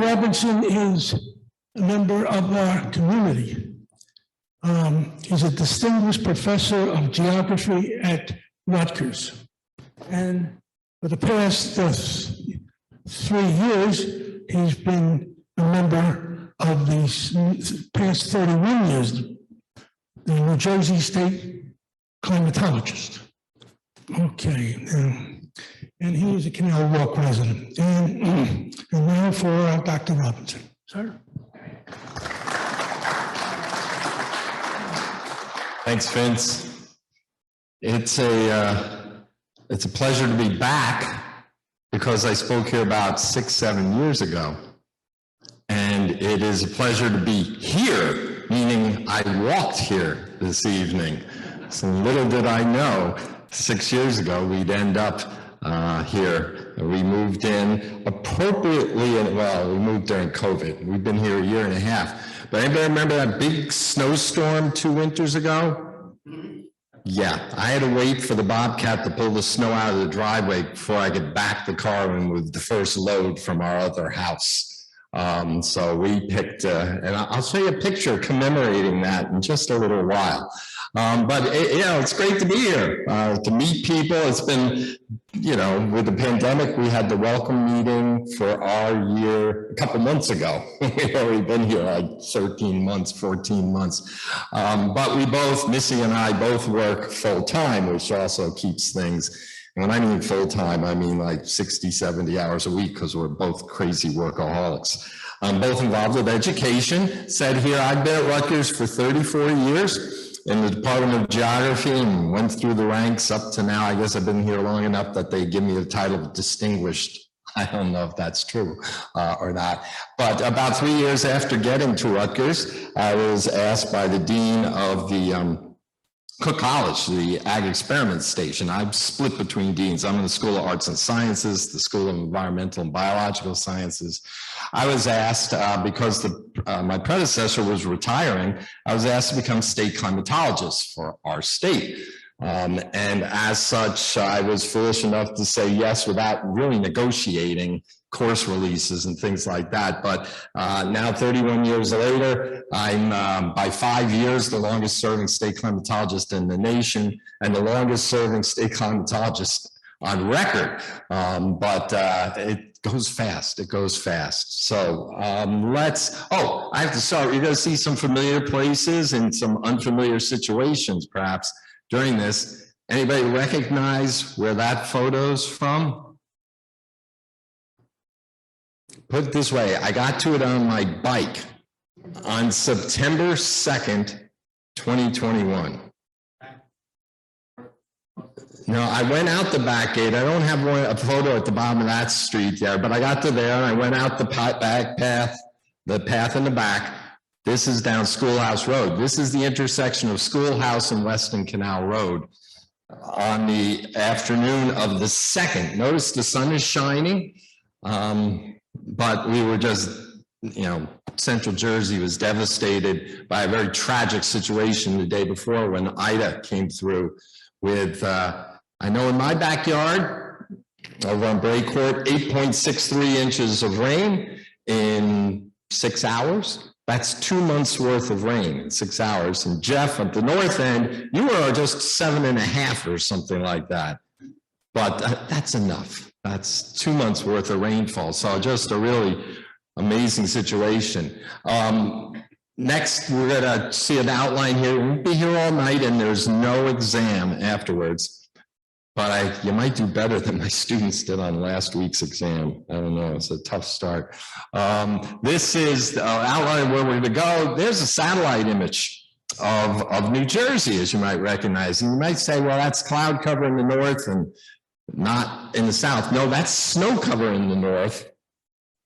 Robinson is a member of our community. He's a distinguished professor of geography at Rutgers. And for the past 3 years, he's been a member of the past 31 years, the New Jersey State climatologist. Okay, and he is a Canal Walk resident. And now for Dr. Robinson. Sir. Thanks, Vince. It's a pleasure to be back because I spoke here about 6-7 years ago. And it is a pleasure to be here, meaning I walked here this evening. So little did I know, 6 years ago, we'd end up here. We moved in appropriately, well, we moved during COVID. We've been here 1.5 years. But anybody remember that big snowstorm 2 winters ago? Yeah, I had to wait for the Bobcat to pull the snow out of the driveway before I could back the car in with the first load from our other house. So we picked, and I'll show you a picture commemorating that in just a little while. But it's great to be here, to meet people. It's been, with the pandemic, we had the welcome meeting for our year a couple months ago. We've already been here like 13 months, 14 months. But we both, Missy and I, both work full time, which also keeps things. And when I mean full-time, I mean like 60, 70 hours a week because we're both crazy workaholics. I'm both involved with education. Said here, I've been at Rutgers for 34 years in the Department of Geography and went through the ranks up to now. I guess I've been here long enough that they give me the title of distinguished. I don't know if that's true or not. But about 3 years after getting to Rutgers, I was asked by the dean of the Cook College, the Ag Experiment Station. I'm split between deans. I'm in the School of Arts and Sciences, the School of Environmental and Biological Sciences. I was asked, because my predecessor was retiring, I was asked to become state climatologist for our state. And as such, I was foolish enough to say yes without really negotiating course releases and things like that. But now 31 years later, I'm by 5 years the longest serving state climatologist in the nation and the longest serving state climatologist on record. But it goes fast, it goes fast. So I have to start. You're gonna see some familiar places and some unfamiliar situations perhaps during this. Anybody recognize where that photo's from? Put it this way, I got to it on my bike on September 2nd, 2021. No, I went out the back gate. I don't have a photo at the bottom of that street there, but I got to there and I went out the back path, the path in the back. This is down Schoolhouse Road. This is the intersection of Schoolhouse and Weston Canal Road on the afternoon of the 2nd. Notice the sun is shining. But we were just, Central Jersey was devastated by a very tragic situation the day before when Ida came through with, I know in my backyard, over on Bray Court, 8.63 inches of rain in 6 hours. That's 2 months worth of rain in 6 hours. And Jeff, at the north end, you were just 7.5 or something like that. But that's enough. That's 2 months worth of rainfall. So just a really amazing situation. Next, we're gonna see an outline here. We'll be here all night and there's no exam afterwards. But you might do better than my students did on last week's exam. I don't know, it's a tough start. This is the outline where we're gonna go. There's a satellite image of New Jersey, as you might recognize. And you might say, well, that's cloud cover in the north and not in the south. No, that's snow cover in the north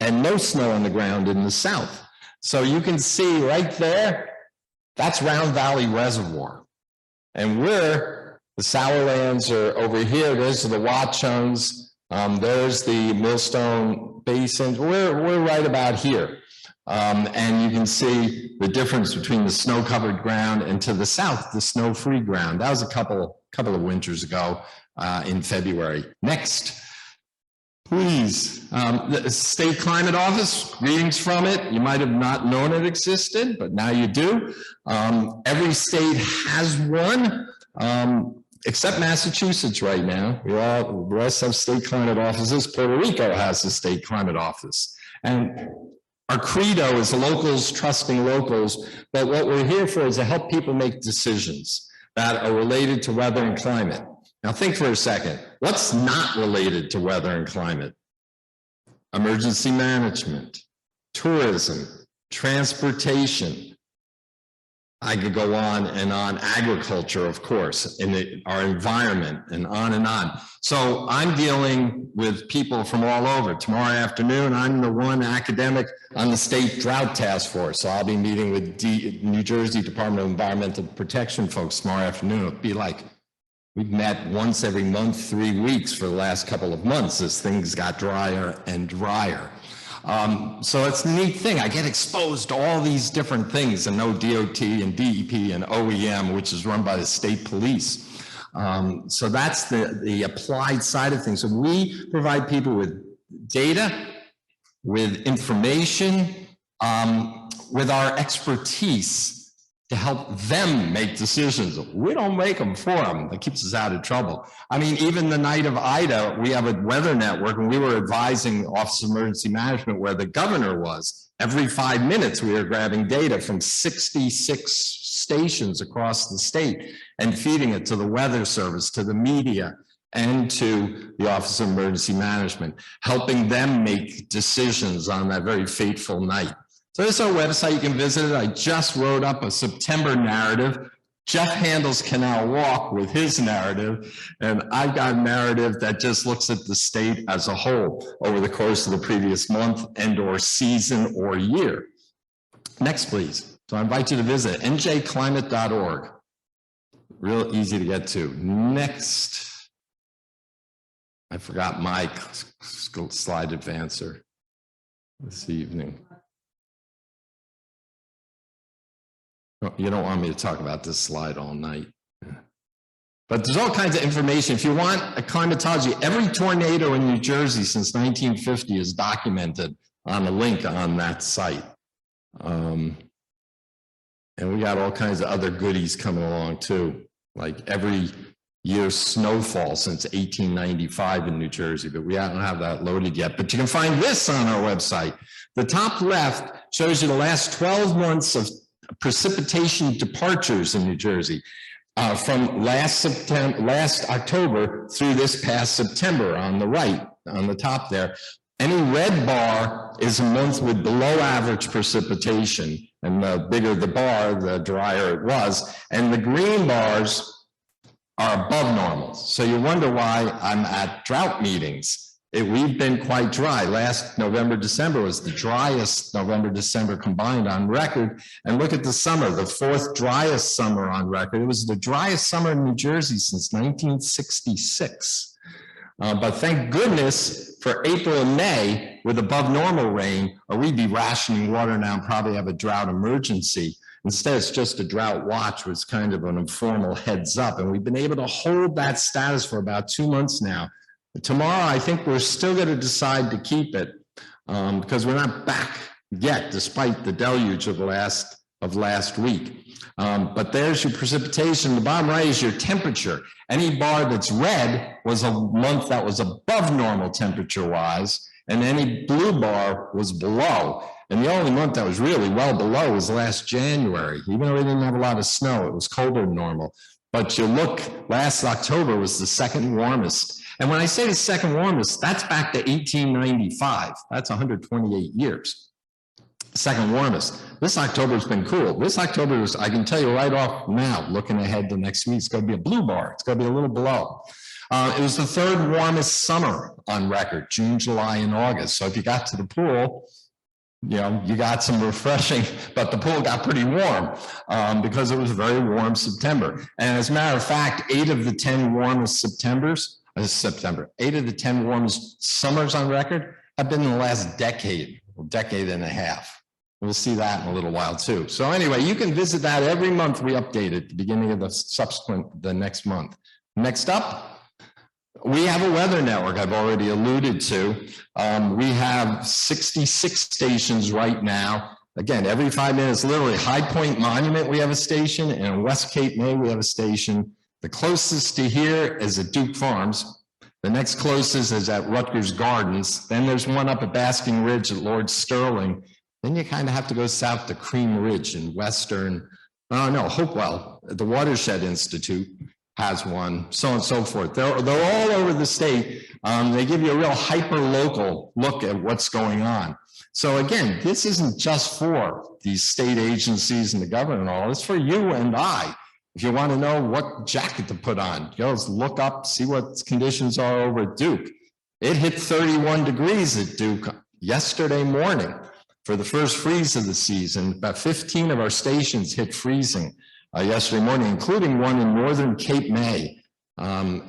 and no snow on the ground in the south. So you can see right there, that's Round Valley Reservoir. And the Sourlands are over here. There's the Watchungs. There's the Millstone Basin. We're right about here. And you can see the difference between the snow-covered ground and to the south, the snow-free ground. That was a couple of winters ago in February. Next, Please, the State Climate Office, greetings from it. You might have not known it existed, but now you do. Every state has one, except Massachusetts right now. The rest have state climate offices. Puerto Rico has a state climate office. And our credo is locals trusting locals, but what we're here for is to help people make decisions that are related to weather and climate. Now think for a second, what's not related to weather and climate? Emergency management, tourism, transportation. I could go on and on, agriculture, of course, in our environment, and on. So I'm dealing with people from all over. Tomorrow afternoon, I'm the one academic on the state drought task force. So I'll be meeting with New Jersey Department of Environmental Protection folks tomorrow afternoon. It'll be like, we've met once every month, 3 weeks for the last couple of months as things got drier and drier. So it's a neat thing. I get exposed to all these different things and know DOT and DEP and OEM, which is run by the state police. So that's the applied side of things. So we provide people with data, with information, with our expertise to help them make decisions. We don't make them for them. That keeps us out of trouble. I mean, even the night of Ida, we have a weather network, and we were advising Office of Emergency Management where the governor was. Every 5 minutes, we were grabbing data from 66 stations across the state and feeding it to the Weather Service, to the media, and to the Office of Emergency Management, helping them make decisions on that very fateful night. So this is our website. You can visit it. I just wrote up a September narrative. Jeff handles Canal Walk with his narrative, and I've got a narrative that just looks at the state as a whole over the course of the previous month and or season or year. Next, please. So I invite you to visit njclimate.org. Real easy to get to. Next. I forgot my slide advancer this evening. You don't want me to talk about this slide all night. But there's all kinds of information. If you want a climatology, every tornado in New Jersey since 1950 is documented on a link on that site. And we got all kinds of other goodies coming along too, like every year's snowfall since 1895 in New Jersey, but we don't have that loaded yet. But you can find this on our website. The top left shows you the last 12 months of precipitation departures in New Jersey from last October through this past September on the right, on the top there. Any red bar is a month with below average precipitation, and the bigger the bar, the drier it was, and the green bars are above normal. So you wonder why I'm at drought meetings. We've been quite dry. Last November, December was the driest November, December combined on record. And look at the summer, the fourth driest summer on record. It was the driest summer in New Jersey since 1966. But thank goodness for April and May with above normal rain, or we'd be rationing water now and probably have a drought emergency. Instead, it's just a drought watch, which is kind of an informal heads up. And we've been able to hold that status for about 2 months now. Tomorrow, I think we're still going to decide to keep it because we're not back yet, despite the deluge of last week. But there's your precipitation. The bottom right is your temperature. Any bar that's red was a month that was above normal temperature-wise, and any blue bar was below. And the only month that was really well below was last January. Even though we didn't have a lot of snow, it was colder than normal. But you look, last October was the second warmest. And when I say the second warmest, that's back to 1895. That's 128 years. Second warmest. This October's been cool. This October is, I can tell you right off now, looking ahead to next week, it's going to be a blue bar. It's going to be a little below. It was the third warmest summer on record, June, July, and August. So if you got to the pool, you know, you got some refreshing, but the pool got pretty warm because it was a very warm September. And as a matter of fact, 8 of the 10 warmest 8 of the 10 warmest summers on record have been in the last decade and a half. We'll see that in a little while too. So anyway, you can visit that every month. We update it at the beginning of the next month. Next up, We have a weather network I've already alluded to. We have 66 stations right now. Again, every 5 minutes, literally High Point Monument, we have a station, and in West Cape May, we have a station. The closest to here is at Duke Farms. The next closest is at Rutgers Gardens. Then there's one up at Basking Ridge at Lord Sterling. Then you kind of have to go south to Cream Ridge in Western, Hopewell, at the Watershed Institute has one, so on and so forth. They're all over the state. They give you a real hyper-local look at what's going on. So again, this isn't just for these state agencies and the government and all, it's for you and I. If you want to know what jacket to put on, just look up, see what conditions are over at Duke. It hit 31 degrees at Duke yesterday morning for the first freeze of the season. About 15 of our stations hit freezing yesterday morning, including one in northern Cape May, and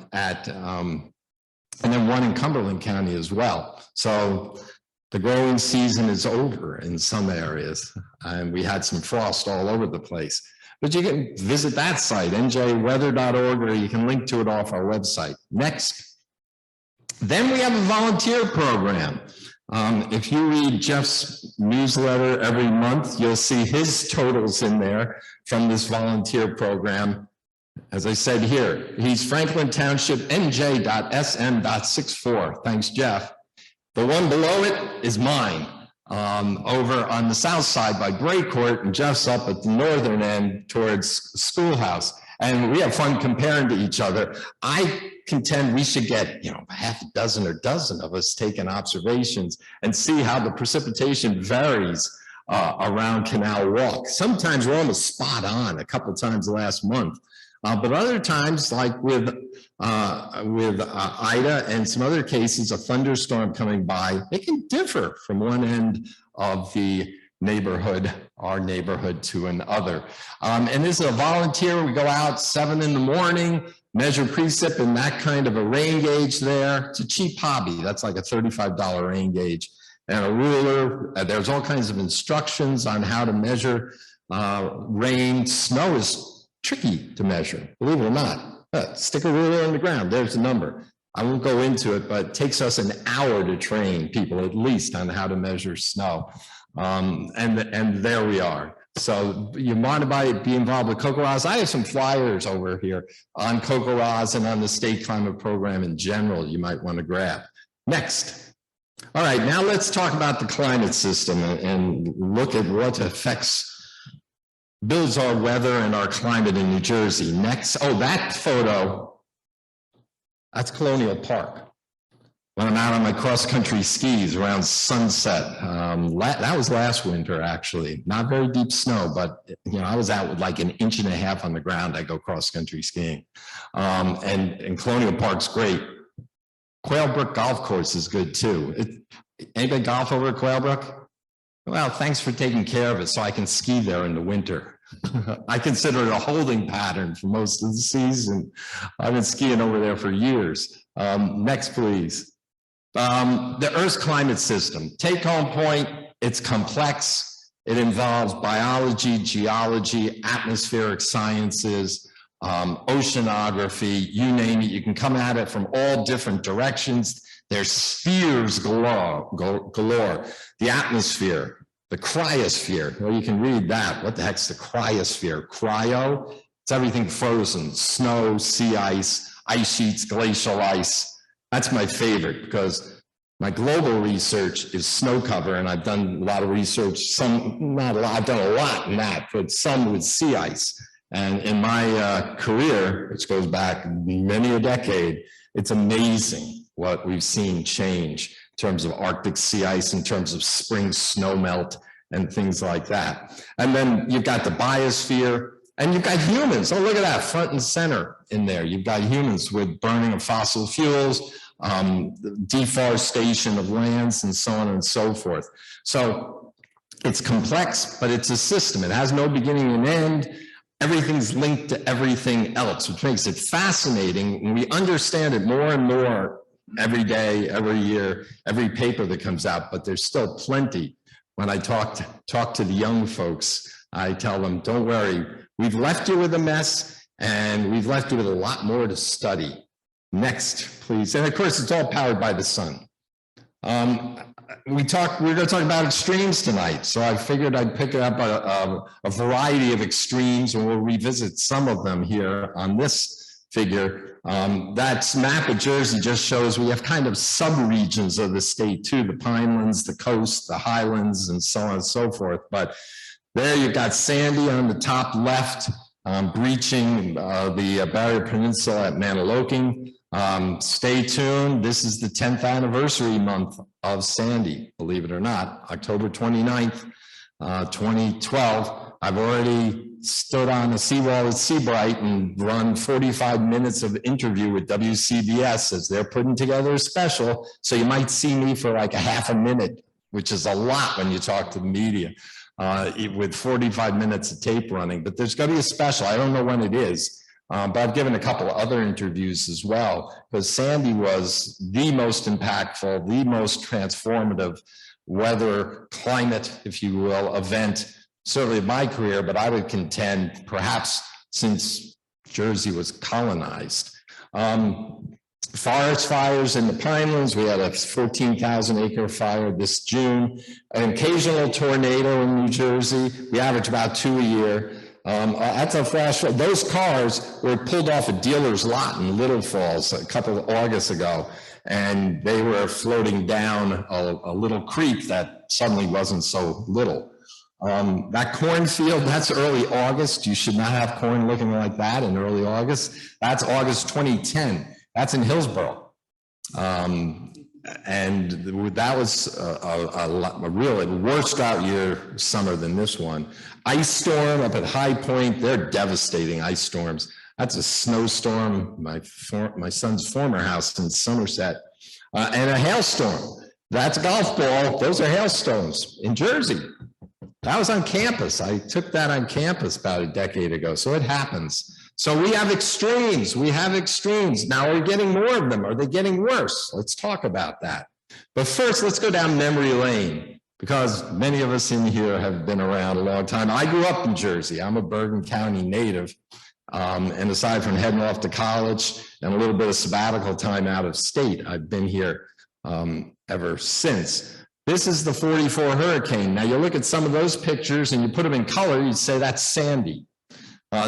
then one in Cumberland County as well. So the growing season is over in some areas, and we had some frost all over the place. But you can visit that site, njweather.org, or you can link to it off our website. Next. Then we have a volunteer program. If you read Jeff's newsletter every month, you'll see his totals in there from this volunteer program. As I said here, he's Franklin Township NJ.SM.64. Thanks, Jeff. The one below it is mine, over on the south side by Braycourt, and Jeff's up at the northern end towards Schoolhouse. And we have fun comparing to each other. I contend we should get, half a dozen or dozen of us taking observations and see how the precipitation varies around Canal Walk. Sometimes we're almost spot on, a couple times last month. But other times, like with Ida and some other cases, a thunderstorm coming by, it can differ from one end of the neighborhood, our neighborhood, to another. And this is a volunteer. We go out 7 in the morning, measure precip in that kind of a rain gauge there. It's a cheap hobby. That's like a $35 rain gauge and a ruler. There's all kinds of instructions on how to measure rain. Snow is tricky to measure, believe it or not. Stick a ruler on the ground, there's the number. I won't go into it, but it takes us an hour to train people at least on how to measure snow. And there we are. So you want to be involved with CoCoRaHS? I have some flyers over here on CoCoRaHS and on the state climate program in general you might want to grab. Next. All right, now let's talk about the climate system and look at what builds our weather and our climate in New Jersey. Next, that photo, that's Colonial Park. When I'm out on my cross-country skis around sunset, that was last winter, actually. Not very deep snow, but I was out with like 1.5 inches on the ground. I go cross-country skiing, and Colonial Park's great. Quailbrook Golf Course is good too. Anybody golf over at Quailbrook? Well, thanks for taking care of it so I can ski there in the winter. I consider it a holding pattern for most of the season. I've been skiing over there for years. Next, please. The Earth's climate system. Take-home point, it's complex. It involves biology, geology, atmospheric sciences, oceanography, you name it. You can come at it from all different directions. There's spheres galore. The atmosphere, the cryosphere. Well, you can read that. What the heck's the cryosphere? Cryo, it's everything frozen, snow, sea ice sheets, glacial ice. That's my favorite because my global research is snow cover, and I've done a lot of research, I've done a lot in that, but some with sea ice. And in my career, which goes back many a decade, it's amazing what we've seen change in terms of Arctic sea ice, in terms of spring snow melt and things like that. And then you've got the biosphere, and you've got humans. Oh, look at that, front and center in there. You've got humans with burning of fossil fuels, deforestation of lands, and so on and so forth. So it's complex, but it's a system. It has no beginning and end. Everything's linked to everything else, which makes it fascinating when we understand it more and more every day, every year, every paper that comes out, but there's still plenty. When I talk to the young folks, I tell them, don't worry, we've left you with a mess, and we've left you with a lot more to study. Next, please. And of course, it's all powered by the sun. We're going to talk about extremes tonight, so I figured I'd pick up a variety of extremes, and we'll revisit some of them here on this figure. That map of Jersey just shows we have kind of sub-regions of the state too, the Pinelands, the coast, the highlands, and so on and so forth. But there you've got Sandy on the top left, breaching the Barrier Peninsula at Maniloking. Stay tuned. This is the 10th anniversary month of Sandy, believe it or not, October 29th, 2012. I've already stood on the seawall at Seabright and run 45 minutes of interview with WCBS as they're putting together a special. So you might see me for like a half a minute, which is a lot when you talk to the media, with 45 minutes of tape running. But there's going to be a special. I don't know when it is. But I've given a couple of other interviews as well, because Sandy was the most impactful, the most transformative weather, climate, if you will, event, certainly in my career, but I would contend perhaps since Jersey was colonized. Forest fires in the Pinelands, we had a 14,000 acre fire this June, an occasional tornado in New Jersey, we average about 2 a year. That's a flash. Those cars were pulled off a dealer's lot in Little Falls a couple of August ago, and they were floating down a little creek that suddenly wasn't so little. That cornfield, that's early August. You should not have corn looking like that in early August. That's August 2010. That's in Hillsborough. And that was a really worse drought year summer than this one. Ice storm up at High Point, they're devastating ice storms. That's a snowstorm, my son's former house in Somerset, and a hailstorm. That's a golf ball, those are hailstones in Jersey. That was on campus. I took that on campus about a decade ago, so it happens. So we have extremes, Now, are we getting more of them? Are they getting worse? Let's talk about that. But first, let's go down memory lane, because many of us in here have been around a long time. I grew up in Jersey. I'm a Bergen County native. And aside from heading off to college and a little bit of sabbatical time out of state, I've been here ever since. This is the 44 hurricane. Now, you look at some of those pictures and you put them in color, you'd say that's Sandy.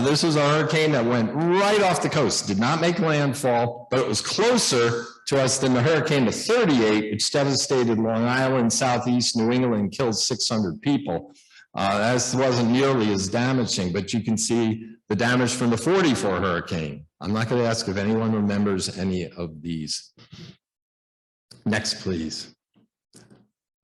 This was a hurricane that went right off the coast, did not make landfall, but it was closer to us than the hurricane of 38, which devastated Long Island, Southeast New England, killed 600 people. This wasn't nearly as damaging, but you can see the damage from the 44 hurricane. I'm not going to ask if anyone remembers any of these. Next, please.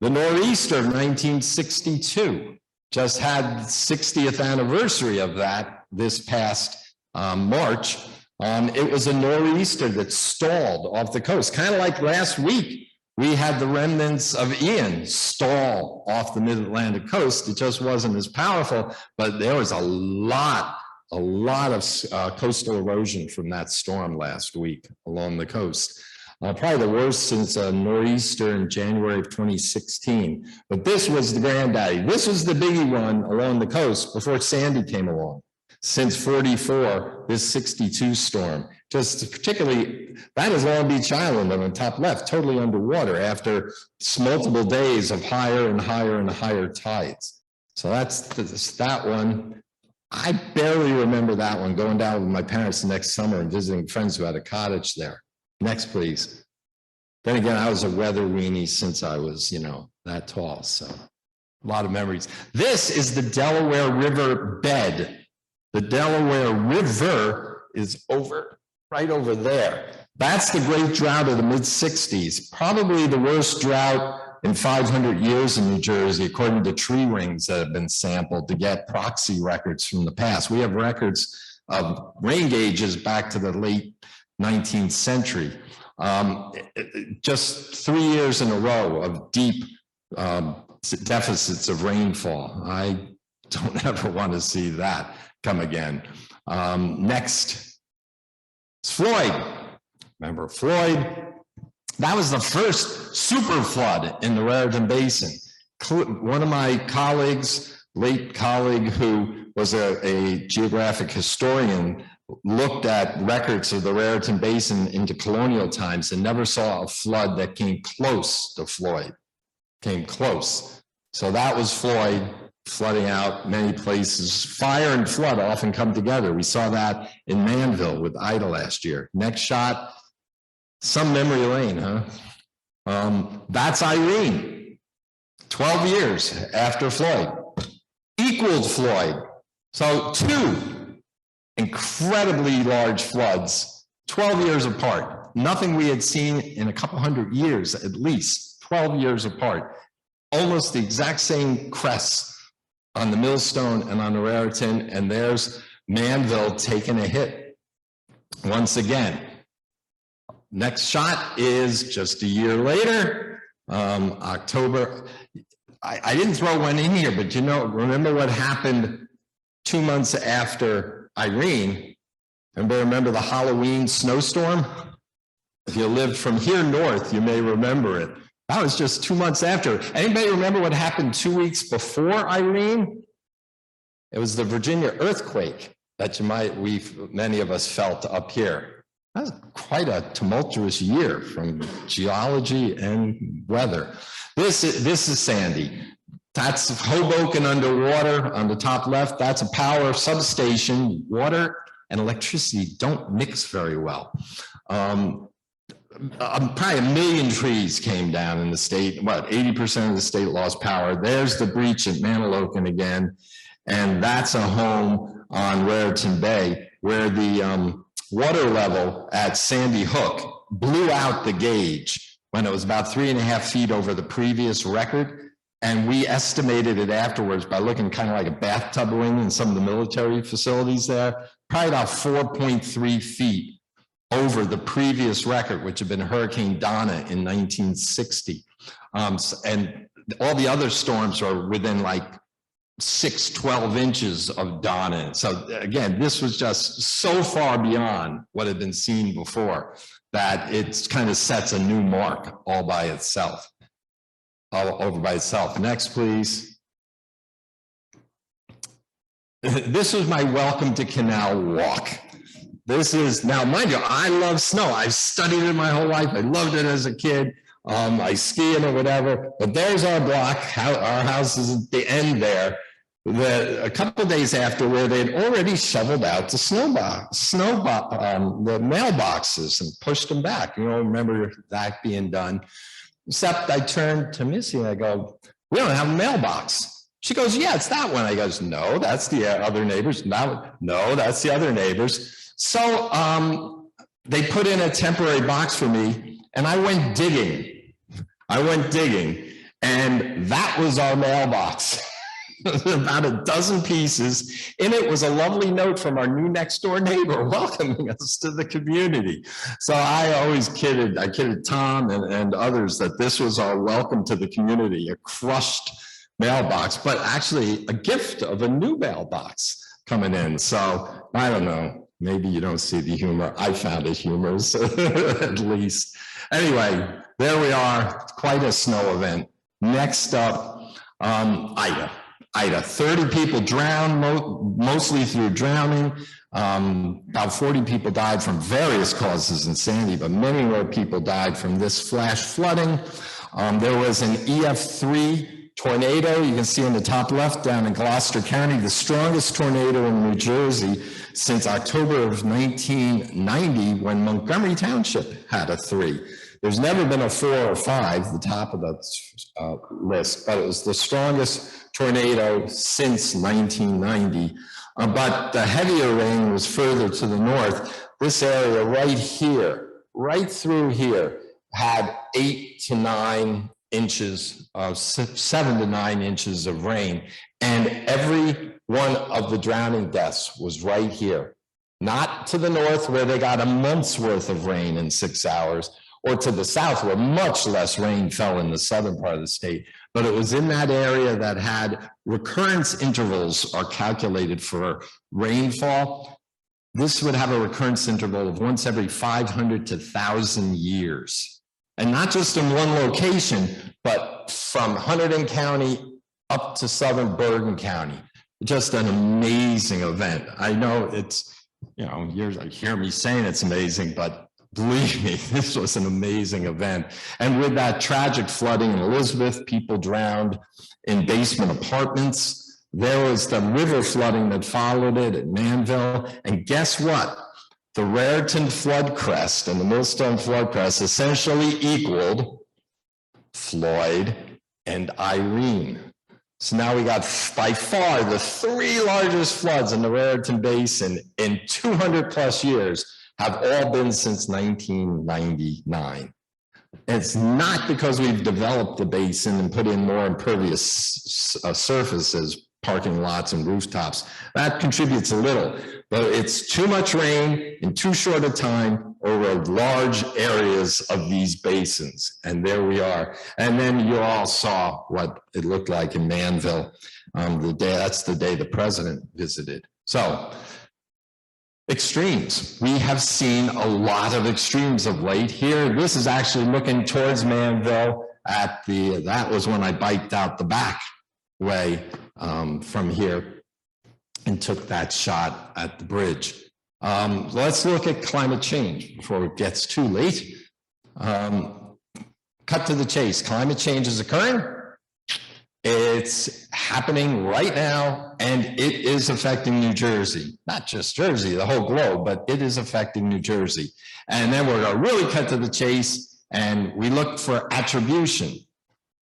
The nor'easter of 1962. Just had the 60th anniversary of that this past March. It was a nor'easter that stalled off the coast, kind of like last week. We had the remnants of Ian stall off the mid-Atlantic coast. It just wasn't as powerful, but there was a lot of coastal erosion from that storm last week along the coast. Probably the worst since a nor'easter in January of 2016. But this was the granddaddy. This was the biggie one along the coast before Sandy came along. Since 44, this 62 storm, just particularly, that is Long Beach Island on the top left, totally underwater after multiple days of higher and higher and higher tides. So that's that one. I barely remember that one, going down with my parents the next summer and visiting friends who had a cottage there. Next, please. Then again, I was a weather weenie since I was, that tall. So a lot of memories. This is the Delaware River bed. The Delaware River is right over there. That's the great drought of the mid-60s. Probably the worst drought in 500 years in New Jersey, according to tree rings that have been sampled to get proxy records from the past. We have records of rain gauges back to the late 19th century. Just 3 years in a row of deep deficits of rainfall. I don't ever want to see that come again. Next, it's Floyd. Remember Floyd? That was the first super flood in the Raritan Basin. One of my colleagues, late colleague who was a geographic historian, looked at records of the Raritan Basin into colonial times and never saw a flood that came close to Floyd, came close. So that was Floyd flooding out many places. Fire and flood often come together. We saw that in Manville with Ida last year. Next shot, some memory lane, huh? That's Irene, 12 years after Floyd, equaled Floyd. So two incredibly large floods, 12 years apart. Nothing we had seen in a couple hundred years, at least 12 years apart. Almost the exact same crests on the Millstone and on the Raritan, and there's Manville taking a hit once again. Next shot is just a year later, October. I didn't throw one in here, but you know, remember what happened 2 months after Irene? Remember the Halloween snowstorm? If you lived from here north, you may remember it. That was just 2 months after. Anybody remember what happened 2 weeks before Irene? It was the Virginia earthquake that many of us felt up here. That was quite a tumultuous year from geology and weather. This is Sandy. That's Hoboken underwater on the top left. That's a power substation. Water and electricity don't mix very well. Probably 1 million trees came down in the state. What, 80% of the state lost power. There's the breach at Manilokin again. And that's a home on Raritan Bay where the water level at Sandy Hook blew out the gauge when it was about 3.5 feet over the previous record. And we estimated it afterwards by looking kind of like a bathtub wing in some of the military facilities there, probably about 4.3 feet over the previous record, which had been Hurricane Donna in 1960. And all the other storms are within like 12 inches of Donna. So again, this was just so far beyond what had been seen before that it kind of sets a new mark all by itself, all over by itself. Next, please. This was my welcome to Canal walk. This is, now mind you, I love snow. I've studied it my whole life. I loved it as a kid. I ski in it, whatever. But there's our block. Our house is at the end there. A couple of days after, where they'd already shoveled out the the mailboxes and pushed them back. You know, remember that being done. Except I turned to Missy and I go, "We don't have a mailbox." She goes, "Yeah, it's that one." I goes, "No, that's the other neighbors." No, that's the other neighbors. So they put in a temporary box for me, and I went digging. And that was our mailbox. About a dozen pieces. In it was a lovely note from our new next door neighbor welcoming us to the community. So I always kidded Tom and others that this was our welcome to the community, a crushed mailbox, but actually a gift of a new mailbox coming in. So I don't know, maybe you don't see the humor. I found it humorous at least. Anyway, there we are, quite a snow event. Next up, Ida, 30 people drowned, mostly through drowning. About 40 people died from various causes in Sandy, but many more people died from this flash flooding. There was an EF3 tornado, you can see on the top left down in Gloucester County, the strongest tornado in New Jersey since October of 1990 when Montgomery Township had a 3. There's never been a 4 or 5, the top of the list, but it was the strongest tornado since 1990. But the heavier rain was further to the north. This area right here, right through here, had 8 to 9 inches, 7 to 9 inches of rain. And every one of the drowning deaths was right here. Not to the north where they got a month's worth of rain in 6 hours, or to the south where much less rain fell in the southern part of the state. But it was in that area that had recurrence intervals are calculated for rainfall. This would have a recurrence interval of once every 500 to 1,000 years. And not just in one location, but from Hunterdon County up to southern Bergen County. Just an amazing event. I know it's years, I hear me saying it's amazing, but believe me, this was an amazing event. And with that tragic flooding in Elizabeth, people drowned in basement apartments. There was the river flooding that followed it at Manville. And guess what? The Raritan flood crest and the Millstone flood crest essentially equaled Floyd and Irene. So now we got by far the 3 largest floods in the Raritan Basin in 200 plus years have all been since 1999. It's not because we've developed the basin and put in more impervious surfaces, parking lots and rooftops. That contributes a little, but it's too much rain in too short a time over large areas of these basins. And there we are. And then you all saw what it looked like in Manville. That's the day the president visited. So extremes. We have seen a lot of extremes of late. Here, this is actually looking towards Manville that was when I biked out the back way from here and took that shot at the bridge. Let's look at climate change before it gets too late. Cut to the chase. Climate change is occurring. It's happening right now, and it is affecting New Jersey. Not just Jersey, the whole globe, but it is affecting New Jersey. And then we're going to really cut to the chase, and we look for attribution.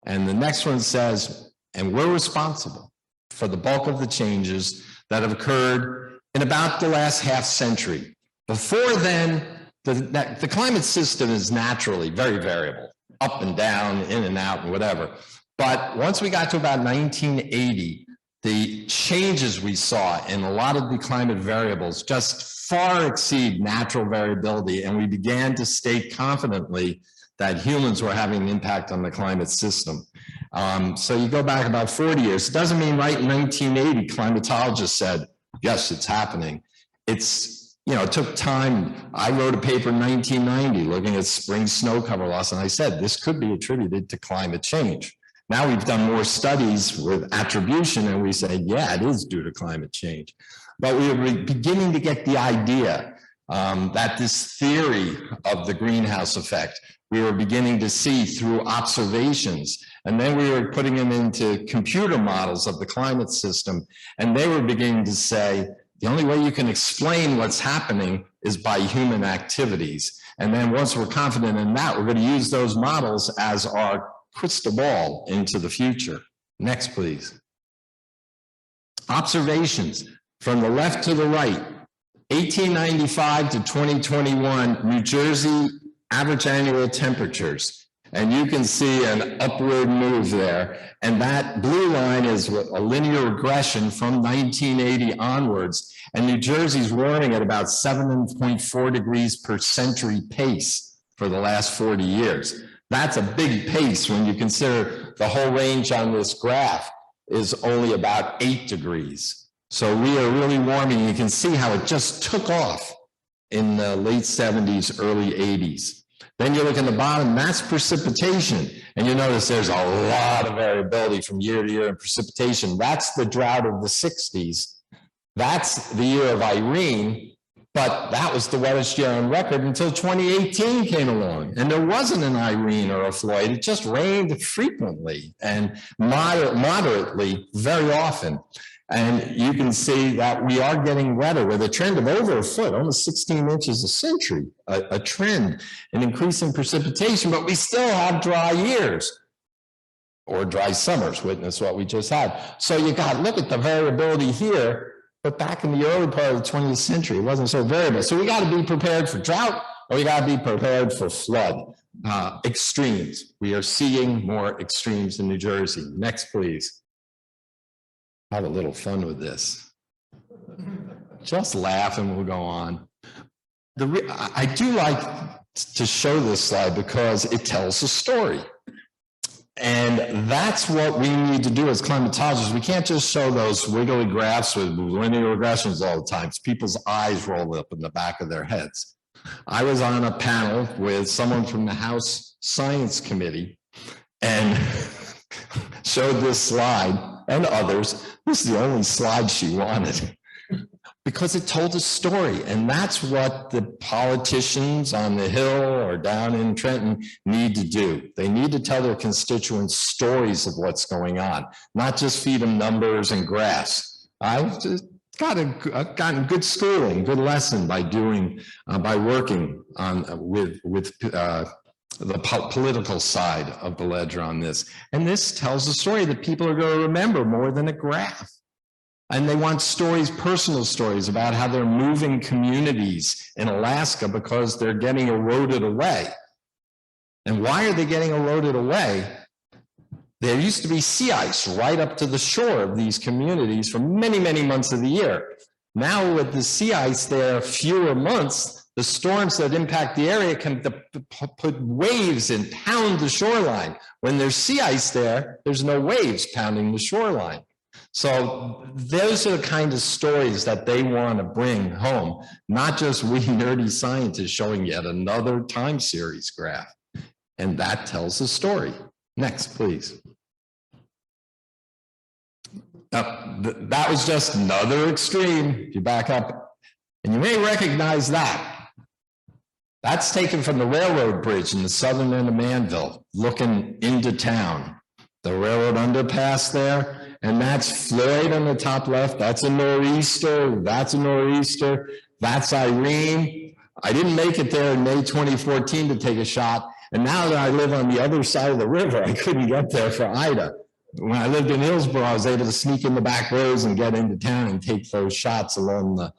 And the next one says, and we're responsible for the bulk of the changes that have occurred in about the last half century. Before then, the climate system is naturally very variable, up and down, in and out, and whatever. But once we got to about 1980, the changes we saw in a lot of the climate variables just far exceed natural variability, and we began to state confidently that humans were having an impact on the climate system. So you go back about 40 years. It doesn't mean right in 1980, climatologists said, yes, it's happening. It's, it took time. I wrote a paper in 1990 looking at spring snow cover loss, and I said, this could be attributed to climate change. Now we've done more studies with attribution, and we say, yeah, it is due to climate change. But we were beginning to get the idea that this theory of the greenhouse effect, we were beginning to see through observations. And then we were putting them into computer models of the climate system. And they were beginning to say, the only way you can explain what's happening is by human activities. And then once we're confident in that, we're going to use those models as our crystal ball into the future. Next, please. Observations from the left to the right. 1895 to 2021, New Jersey average annual temperatures. And you can see an upward move there. And that blue line is a linear regression from 1980 onwards. And New Jersey's warming at about 7.4 degrees per century pace for the last 40 years. That's a big pace when you consider the whole range on this graph is only about 8 degrees. So we are really warming. You can see how it just took off in the late 70s, early 80s. Then you look at the bottom, that's precipitation. And you notice there's a lot of variability from year to year in precipitation. That's the drought of the 60s. That's the year of Irene. But that was the wettest year on record until 2018 came along. And there wasn't an Irene or a Floyd. It just rained frequently and moderately very often. And you can see that we are getting wetter with a trend of over a foot, almost 16 inches a century, a trend in increasing precipitation, but we still have dry years or dry summers, witness what we just had. So you got, look at the variability here. But back in the early part of the 20th century, it wasn't so variable. So we got to be prepared for drought, or we got to be prepared for flood. Extremes. We are seeing more extremes in New Jersey. Next, please. Have a little fun with this. Just laugh and we'll go on. I do like to show this slide because it tells a story. And that's what we need to do as climatologists. We can't just show those wiggly graphs with linear regressions all the time. People's eyes roll up in the back of their heads. I was on a panel with someone from the House Science Committee and showed this slide and others. This is the only slide she wanted. because it told a story. And that's what the politicians on the Hill or down in Trenton need to do. They need to tell their constituents stories of what's going on, not just feed them numbers and graphs. I've just gotten good schooling, good lesson by working on with the political side of the ledger on this. And this tells a story that people are going to remember more than a graph. And they want stories, personal stories about how they're moving communities in Alaska because they're getting eroded away. And why are they getting eroded away? There used to be sea ice right up to the shore of these communities for many, many months of the year. Now with the sea ice there, fewer months, the storms that impact the area can put waves and pound the shoreline. When there's sea ice there, there's no waves pounding the shoreline. So those are the kind of stories that they want to bring home, not just we nerdy scientists showing yet another time series graph. And that tells a story. Next, please. That was just another extreme. If you back up, and you may recognize that. That's taken from the railroad bridge in the southern end of Manville, looking into town. The railroad underpass there. And that's Floyd on the top left. That's a nor'easter. That's a nor'easter. That's Irene. I didn't make it there in May 2014 to take a shot. And now that I live on the other side of the river, I couldn't get there for Ida. When I lived in Hillsborough, I was able to sneak in the back roads and get into town and take those shots along the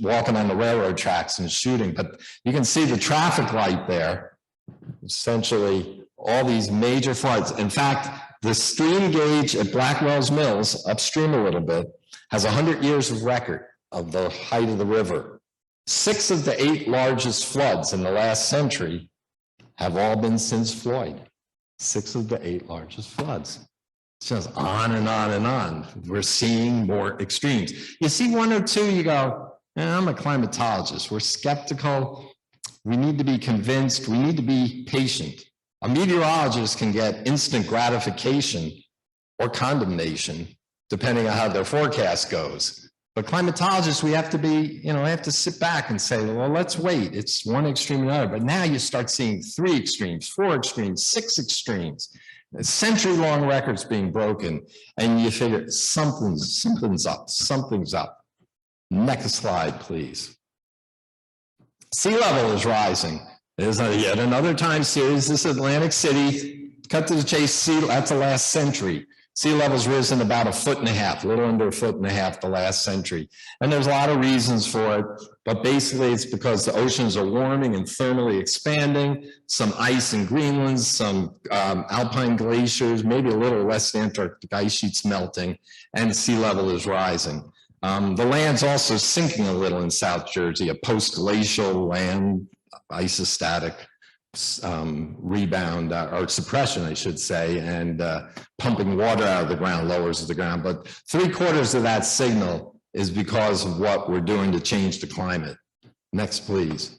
walking on the railroad tracks and shooting. But you can see the traffic light there. Essentially, all these major floods. In fact, the stream gauge at Blackwell's Mills, upstream a little bit, has 100 years of record of the height of the river. 6 of the 8 largest floods in the last century have all been since Floyd. 6 of the 8 largest floods. It's just on and on and on. We're seeing more extremes. You see 1 or 2, you go, I'm a climatologist. We're skeptical. We need to be convinced. We need to be patient. A meteorologist can get instant gratification or condemnation, depending on how their forecast goes. But climatologists, we have to be, we have to sit back and say, well, let's wait. It's one extreme or another. But now you start seeing 3 extremes, 4 extremes, 6 extremes, century-long records being broken. And you figure something's up. Next slide, please. Sea level is rising. There's yet another time series. This is Atlantic City. Cut to the chase, that's the last century. Sea level's risen about 1.5 feet, a little under 1.5 feet the last century. And there's a lot of reasons for it, but basically it's because the oceans are warming and thermally expanding, some ice in Greenland, some alpine glaciers, maybe a little West Antarctic ice sheets melting, and sea level is rising. The land's also sinking a little in South Jersey, a post-glacial land, isostatic rebound or suppression, I should say, and pumping water out of the ground lowers the ground. But 3/4 of that signal is because of what we're doing to change the climate. Next, please.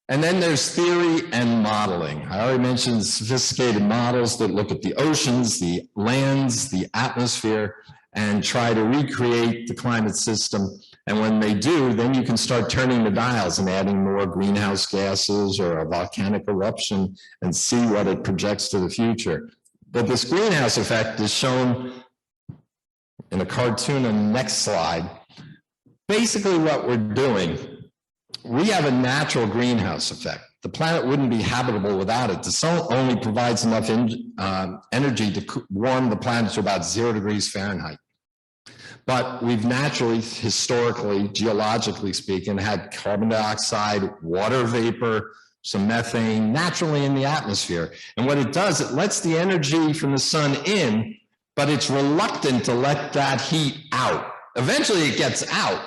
And then there's theory and modeling. I already mentioned sophisticated models that look at the oceans, the lands, the atmosphere, and try to recreate the climate system. And when they do, then you can start turning the dials and adding more greenhouse gases or a volcanic eruption and see what it projects to the future. But this greenhouse effect is shown in a cartoon on the next slide. Basically what we're doing, we have a natural greenhouse effect. The planet wouldn't be habitable without it. The sun only provides enough energy to warm the planet to about 0 degrees Fahrenheit. But we've naturally, historically, geologically speaking, had carbon dioxide, water vapor, some methane naturally in the atmosphere. And what it does, it lets the energy from the sun in, but it's reluctant to let that heat out. Eventually it gets out.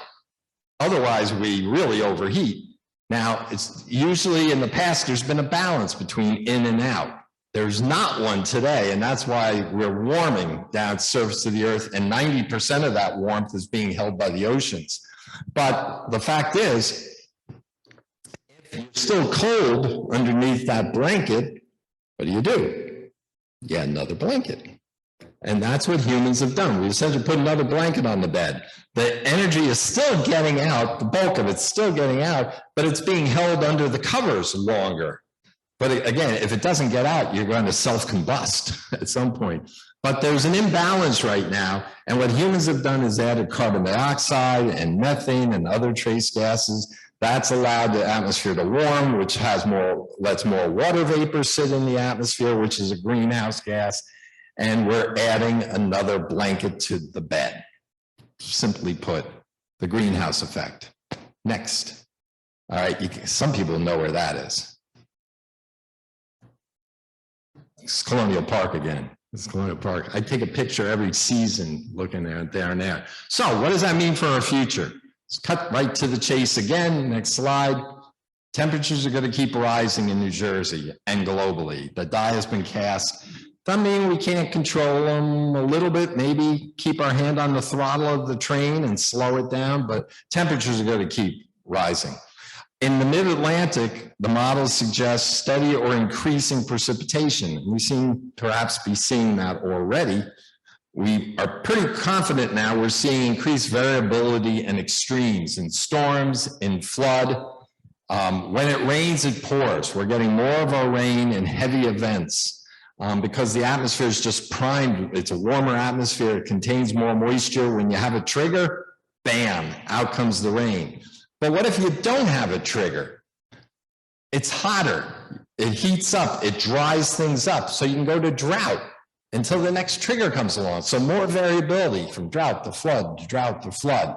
Otherwise, we really overheat. Now, it's usually in the past, there's been a balance between in and out. There's not one today, and that's why we're warming down the surface of the earth, and 90% of that warmth is being held by the oceans. But the fact is, if you're still cold underneath that blanket, what do? You add another blanket. And that's what humans have done. We essentially put another blanket on the bed. The energy is still getting out, the bulk of it's still getting out, but it's being held under the covers longer. But again, if it doesn't get out, you're going to self-combust at some point. But there's an imbalance right now, and what humans have done is added carbon dioxide and methane and other trace gases. That's allowed the atmosphere to warm, which lets more water vapor sit in the atmosphere, which is a greenhouse gas. And we're adding another blanket to the bed. Simply put, the greenhouse effect. Next. All right, some people know where that is. It's Colonial Park again. It's Colonial Park. I take a picture every season looking there and there. So what does that mean for our future? Let's cut right to the chase again. Next slide. Temperatures are going to keep rising in New Jersey and globally. The die has been cast. Doesn't mean we can't control them a little bit, maybe keep our hand on the throttle of the train and slow it down, but temperatures are going to keep rising. In the mid-Atlantic, the models suggest steady or increasing precipitation. We seem perhaps be seeing that already. We are pretty confident now we're seeing increased variability and extremes in storms, in flood. When it rains, it pours. We're getting more of our rain in heavy events. Because the atmosphere is just primed. It's a warmer atmosphere. It contains more moisture. When you have a trigger, bam, out comes the rain. But what if you don't have a trigger? It's hotter. It heats up. It dries things up. So you can go to drought until the next trigger comes along. So more variability from drought to flood, to drought to flood.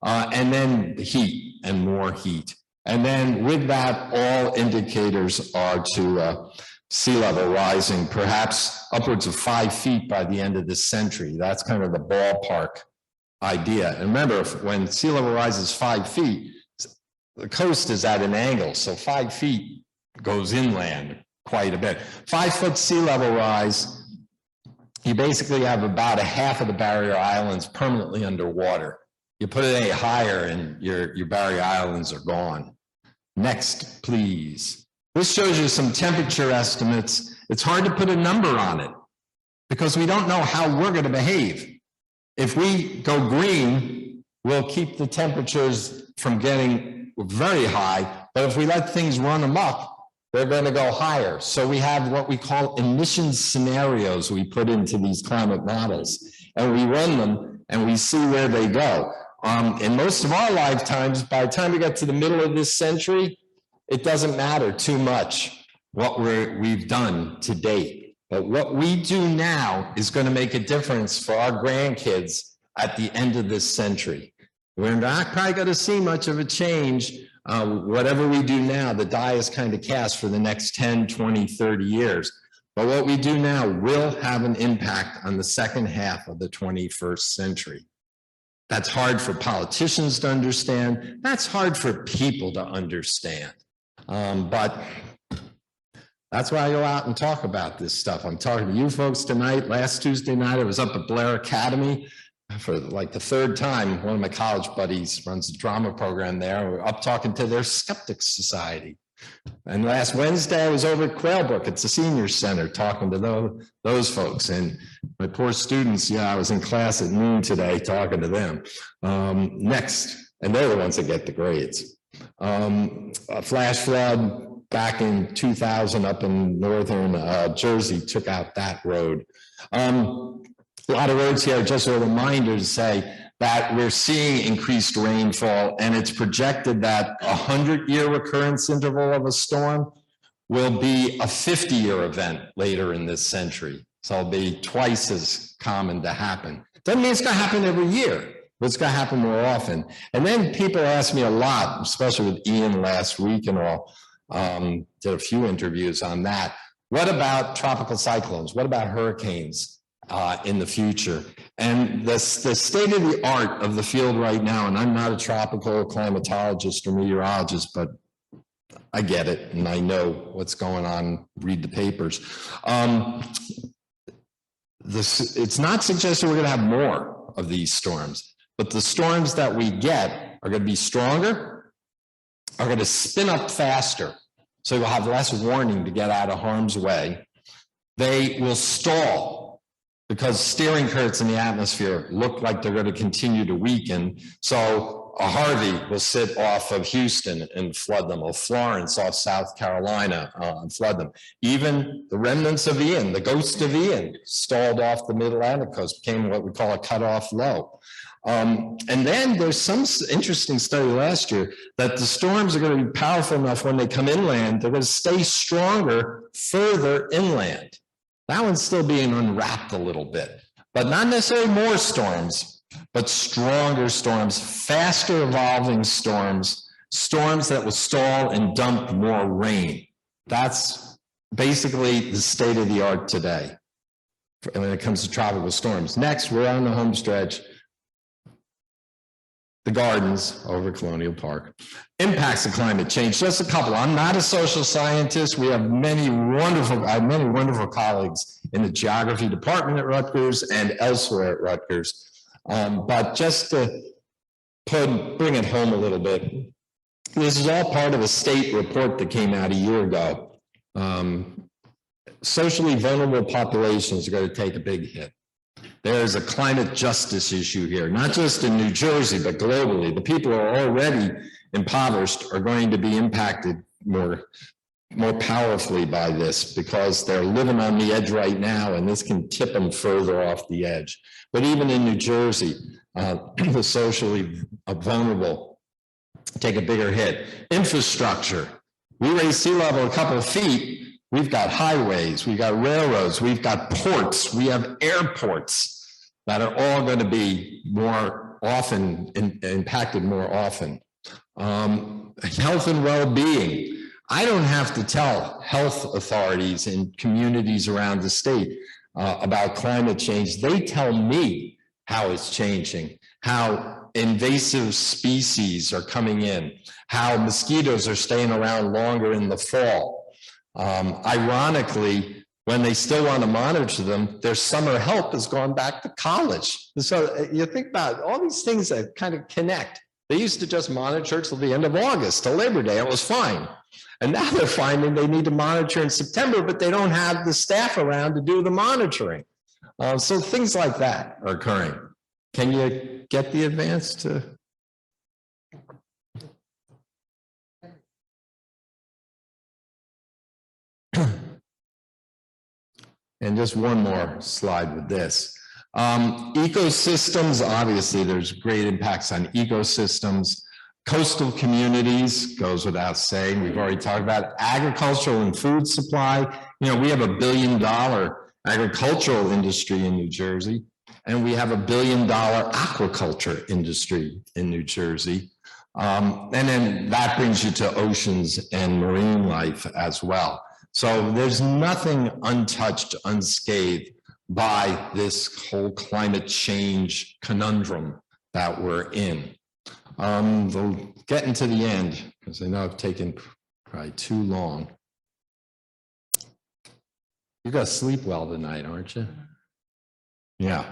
And then the heat and more heat. And then with that, all indicators are to sea level rising, perhaps upwards of 5 feet by the end of this century. That's kind of the ballpark idea. And remember, when sea level rises 5 feet, the coast is at an angle, so 5 feet goes inland quite a bit. 5 foot sea level rise, you basically have about a half of the barrier islands permanently underwater. You put it any higher and your barrier islands are gone. Next, please. This shows you some temperature estimates. It's hard to put a number on it because we don't know how we're going to behave. If we go green, we'll keep the temperatures from getting very high, but if we let things run amok, they're going to go higher. So we have what we call emission scenarios we put into these climate models, and we run them and we see where they go. In most of our lifetimes, by the time we get to the middle of this century, it doesn't matter too much what we've done to date. But what we do now is going to make a difference for our grandkids at the end of this century. We're not probably going to see much of a change. Whatever we do now, the die is kind of cast for the next 10, 20, 30 years. But what we do now will have an impact on the second half of the 21st century. That's hard for politicians to understand. That's hard for people to understand. But that's why I go out and talk about this stuff. I'm talking to you folks tonight. Last Tuesday night, I was up at Blair Academy for like the third time. One of my college buddies runs a drama program there. We're up talking to their Skeptics Society. And last Wednesday, I was over at Quailbrook. It's a senior center talking to those folks. And my poor students, yeah, I was in class at noon today talking to them. Next, and they're the ones that get the grades. A flash flood back in 2000 up in northern Jersey took out that road. A lot of roads here, just a reminder to say that we're seeing increased rainfall, and it's projected that a 100-year recurrence interval of a storm will be a 50-year event later in this century. So it'll be twice as common to happen. Doesn't mean it's going to happen every year, but it's going to happen more often. And then people ask me a lot, especially with Ian last week and all, did a few interviews on that. What about tropical cyclones? What about hurricanes in the future? And the state of the art of the field right now, and I'm not a tropical climatologist or meteorologist, but I get it and I know what's going on, read the papers. It's not suggesting we're going to have more of these storms, but the storms that we get are going to be stronger, are going to spin up faster. So you'll have less warning to get out of harm's way. They will stall. because steering currents in the atmosphere look like they're going to continue to weaken. So a Harvey will sit off of Houston and flood them, or Florence off South Carolina and flood them. Even the remnants of Ian, the ghost of Ian, stalled off the mid-Atlantic coast, became what we call a cutoff low. And then there's some interesting study last year that the storms are going to be powerful enough when they come inland, they're going to stay stronger further inland. That one's still being unwrapped a little bit, but not necessarily more storms, but stronger storms, faster evolving storms, storms that will stall and dump more rain. That's basically the state of the art today when it comes to tropical storms. Next, we're on the home stretch. The gardens over Colonial Park. Impacts of climate change, just a couple. I'm not a social scientist. We have many wonderful colleagues in the geography department at Rutgers and elsewhere at Rutgers. But just to bring it home a little bit, this is all part of a state report that came out a year ago. Socially vulnerable populations are going to take a big hit. There's a climate justice issue here, not just in New Jersey, but globally. The people who are already impoverished are going to be impacted more powerfully by this because they're living on the edge right now, and this can tip them further off the edge. But even in New Jersey, the socially vulnerable take a bigger hit. Infrastructure. We raise sea level a couple of feet. We've got highways, we've got railroads, we've got ports, we have airports that are all going to be more often impacted more often. Health and well-being. I don't have to tell health authorities in communities around the state about climate change. They tell me how it's changing, how invasive species are coming in, how mosquitoes are staying around longer in the fall. Ironically, when they still want to monitor them, their summer help has gone back to college. So you think about all these things that kind of connect. They used to just monitor till the end of August, to Labor Day, it was fine. And now they're finding they need to monitor in September, but they don't have the staff around to do the monitoring. So things like that are occurring. Can you get the advance to? And just one more slide with this. Ecosystems, obviously there's great impacts on ecosystems. Coastal communities, goes without saying. We've already talked about agricultural and food supply. You know, we have $1 billion agricultural industry in New Jersey, and we have $1 billion aquaculture industry in New Jersey. And then that brings you to oceans and marine life as well. So there's nothing untouched, unscathed by this whole climate change conundrum that we're in. Getting to the end, because I know I've taken probably too long. You're gonna sleep well tonight, aren't you? Yeah.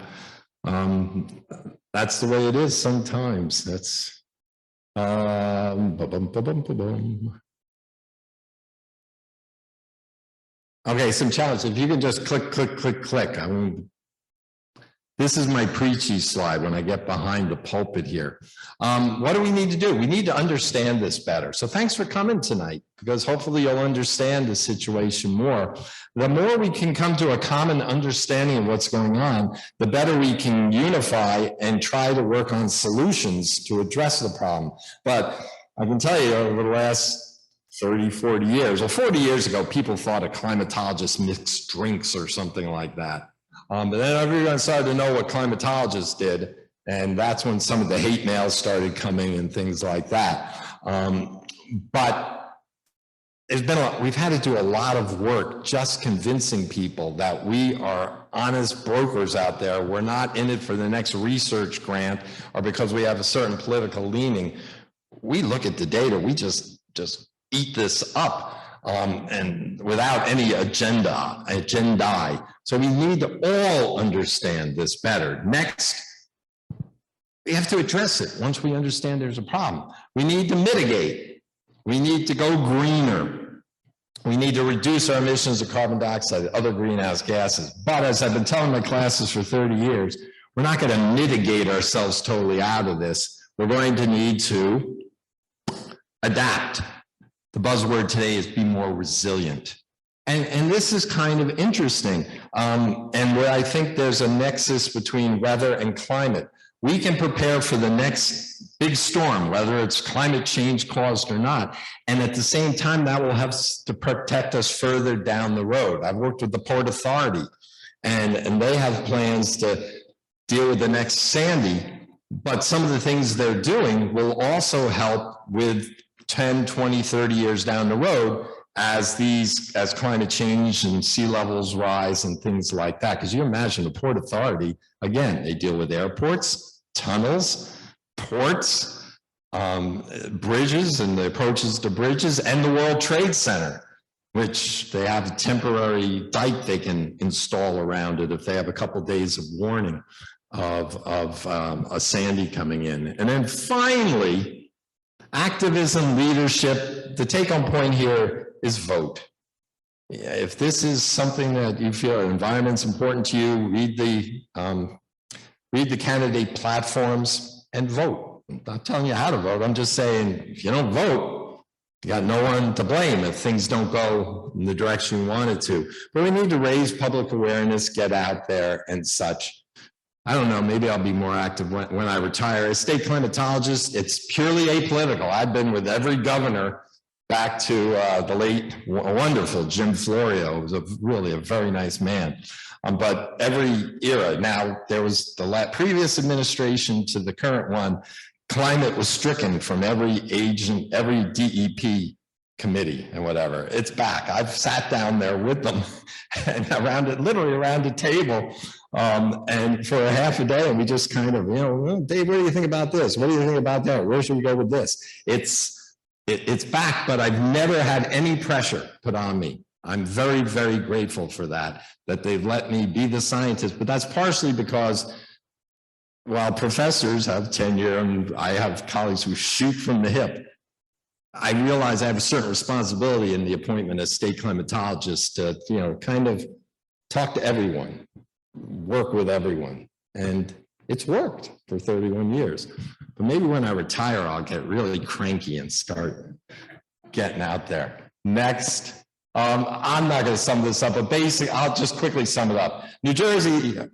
That's the way it is sometimes. That's okay, some challenges. If you can just click, click, click, click. I mean, this is my preachy slide when I get behind the pulpit here. What do we need to do? We need to understand this better. So thanks for coming tonight, because hopefully you'll understand the situation more. The more we can come to a common understanding of what's going on, the better we can unify and try to work on solutions to address the problem. But I can tell you over the last 30, 40 years, or 40 years ago, people thought a climatologist mixed drinks or something like that. But then everyone started to know what climatologists did, and that's when some of the hate mails started coming and things like that. But there's been we've had to do a lot of work just convincing people that we are honest brokers out there. We're not in it for the next research grant or because we have a certain political leaning. We look at the data, we just eat this up. And without any agendae. So we need to all understand this better. Next, we have to address it. Once we understand there's a problem, we need to mitigate. We need to go greener. We need to reduce our emissions of carbon dioxide and other greenhouse gases. But as I've been telling my classes for 30 years, we're not going to mitigate ourselves totally out of this. We're going to need to adapt. The buzzword today is be more resilient. And this is kind of interesting. And where I think there's a nexus between weather and climate. We can prepare for the next big storm, whether it's climate change caused or not. And at the same time, that will have to protect us further down the road. I've worked with the Port Authority, and they have plans to deal with the next Sandy. But some of the things they're doing will also help with 10, 20, 30 years down the road as climate change and sea levels rise and things like that. Because you imagine the Port Authority, again, they deal with airports, tunnels, ports, bridges and the approaches to bridges, and the World Trade Center, which they have a temporary dike they can install around it if they have a couple of days of warning of a Sandy coming in. And then finally, activism, leadership. The take-home point here is vote. If this is something that you feel environment's important to you, read the candidate platforms and vote. I'm not telling you how to vote. I'm just saying, if you don't vote, you got no one to blame if things don't go in the direction you want it to. But we need to raise public awareness, get out there and such. I don't know, maybe I'll be more active when I retire. As state climatologist, it's purely apolitical. I've been with every governor back to the late, wonderful Jim Florio, who was really a very nice man. But every era, now there was the previous administration to the current one, climate was stricken from every agent, every DEP committee and whatever. It's back. I've sat down there with them and literally around a table and for a half a day, and we just kind of, Dave, what do you think about this? What do you think about that? Where should we go with this? It's back, but I've never had any pressure put on me. I'm very, very grateful for that they've let me be the scientist, but that's partially because while professors have tenure and I have colleagues who shoot from the hip, I realize I have a certain responsibility in the appointment as state climatologist to, kind of talk to everyone, work with everyone. And it's worked for 31 years. But maybe when I retire, I'll get really cranky and start getting out there. Next. I'm not going to sum this up, but basically, I'll just quickly sum it up. New Jersey, it